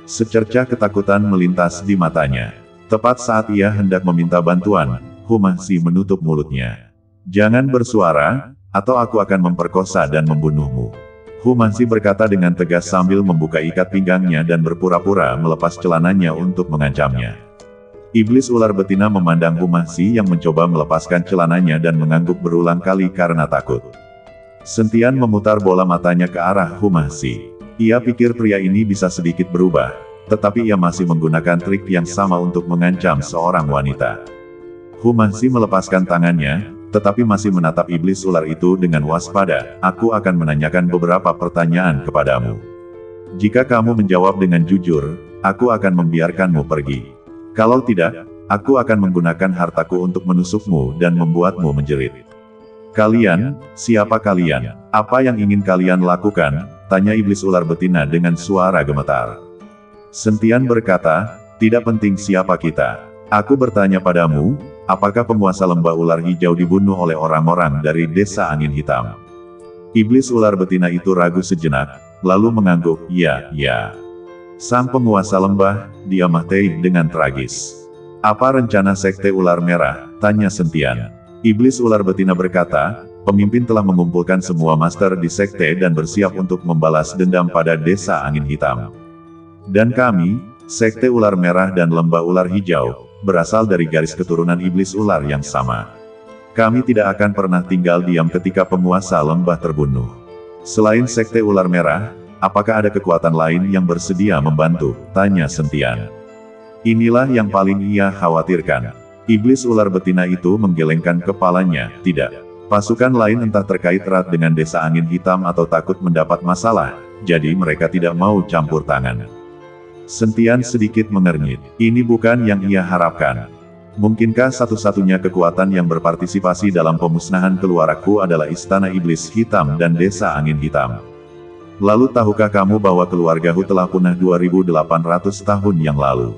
Secercah ketakutan melintas di matanya. Tepat saat ia hendak meminta bantuan, Humahsi menutup mulutnya. Jangan bersuara, atau aku akan memperkosa dan membunuhmu. Humahsi berkata dengan tegas sambil membuka ikat pinggangnya dan berpura-pura melepas celananya untuk mengancamnya. Iblis ular betina memandang Humahsi yang mencoba melepaskan celananya dan mengangguk berulang kali karena takut. Sentian memutar bola matanya ke arah Humahsi. Ia pikir pria ini bisa sedikit berubah, tetapi ia masih menggunakan trik yang sama untuk mengancam seorang wanita. Humahsi melepaskan tangannya, tetapi masih menatap iblis ular itu dengan waspada. Aku akan menanyakan beberapa pertanyaan kepadamu. Jika kamu menjawab dengan jujur, aku akan membiarkanmu pergi. Kalau tidak, aku akan menggunakan hartaku untuk menusukmu dan membuatmu menjerit. Kalian, siapa kalian? Apa yang ingin kalian lakukan? Tanya iblis ular betina dengan suara gemetar. Sentian berkata, tidak penting siapa kita. Aku bertanya padamu, apakah penguasa lembah ular hijau dibunuh oleh orang-orang dari desa angin hitam? Iblis ular betina itu ragu sejenak, lalu mengangguk, ya. Sang penguasa lembah, dia mati dengan tragis. Apa rencana Sekte Ular Merah? Tanya Sentian. Iblis ular betina berkata, pemimpin telah mengumpulkan semua master di sekte dan bersiap untuk membalas dendam pada Desa Angin Hitam. Dan kami, Sekte Ular Merah dan Lembah Ular Hijau, berasal dari garis keturunan iblis ular yang sama. Kami tidak akan pernah tinggal diam ketika penguasa lembah terbunuh. Selain Sekte Ular Merah, apakah ada kekuatan lain yang bersedia membantu? Tanya Sentian. Inilah yang paling ia khawatirkan. Iblis ular betina itu menggelengkan kepalanya, tidak. Pasukan lain entah terkait erat dengan Desa Angin Hitam atau takut mendapat masalah, jadi mereka tidak mau campur tangan. Sentian sedikit mengernyit. Ini bukan yang ia harapkan. Mungkinkah satu-satunya kekuatan yang berpartisipasi dalam pemusnahan keluargaku adalah Istana Iblis Hitam dan Desa Angin Hitam? Lalu tahukah kamu bahwa keluargaku telah punah 2800 tahun yang lalu?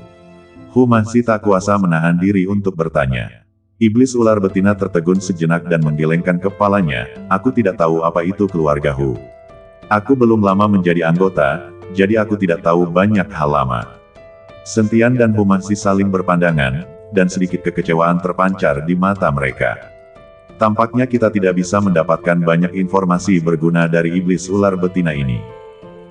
Hu masih tak kuasa menahan diri untuk bertanya. Iblis ular betina tertegun sejenak dan menggelengkan kepalanya. Aku tidak tahu apa itu keluargaku. Aku belum lama menjadi anggota, jadi aku tidak tahu banyak hal lama. Sentian dan Hu masih saling berpandangan, dan sedikit kekecewaan terpancar di mata mereka. Tampaknya kita tidak bisa mendapatkan banyak informasi berguna dari iblis ular betina ini.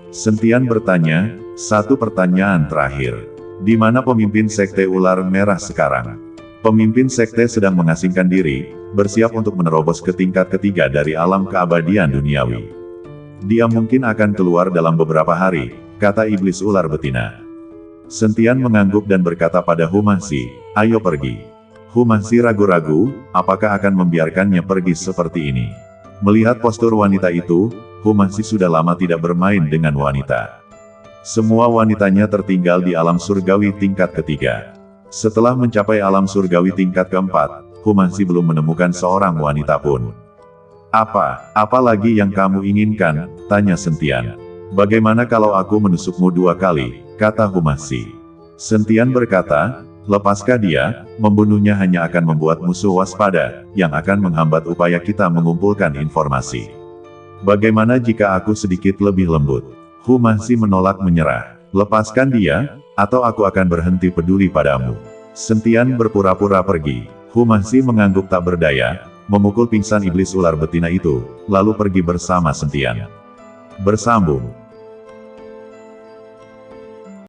Sentian bertanya, satu pertanyaan terakhir. Di mana pemimpin Sekte Ular Merah sekarang? Pemimpin sekte sedang mengasingkan diri, bersiap untuk menerobos ke tingkat ketiga dari alam keabadian duniawi. Dia mungkin akan keluar dalam beberapa hari, kata iblis ular betina. Sentian mengangguk dan berkata pada Humasi, ayo pergi. Humasi ragu-ragu, apakah akan membiarkannya pergi seperti ini? Melihat postur wanita itu, Humasi sudah lama tidak bermain dengan wanita. Semua wanitanya tertinggal di alam surgawi tingkat ketiga. Setelah mencapai alam surgawi tingkat keempat, Humasi belum menemukan seorang wanita pun. Apa lagi yang kamu inginkan? Tanya Sentian. Bagaimana kalau aku menusukmu 2 kali? Kata Humasi. Sentian berkata, lepaskah dia, membunuhnya hanya akan membuat musuh waspada, yang akan menghambat upaya kita mengumpulkan informasi. Bagaimana jika aku sedikit lebih lembut? Humasi menolak menyerah. Lepaskan dia, atau aku akan berhenti peduli padamu. Sentian berpura-pura pergi. Humasi mengangguk tak berdaya, memukul pingsan iblis ular betina itu, lalu pergi bersama Sentian. Bersambung.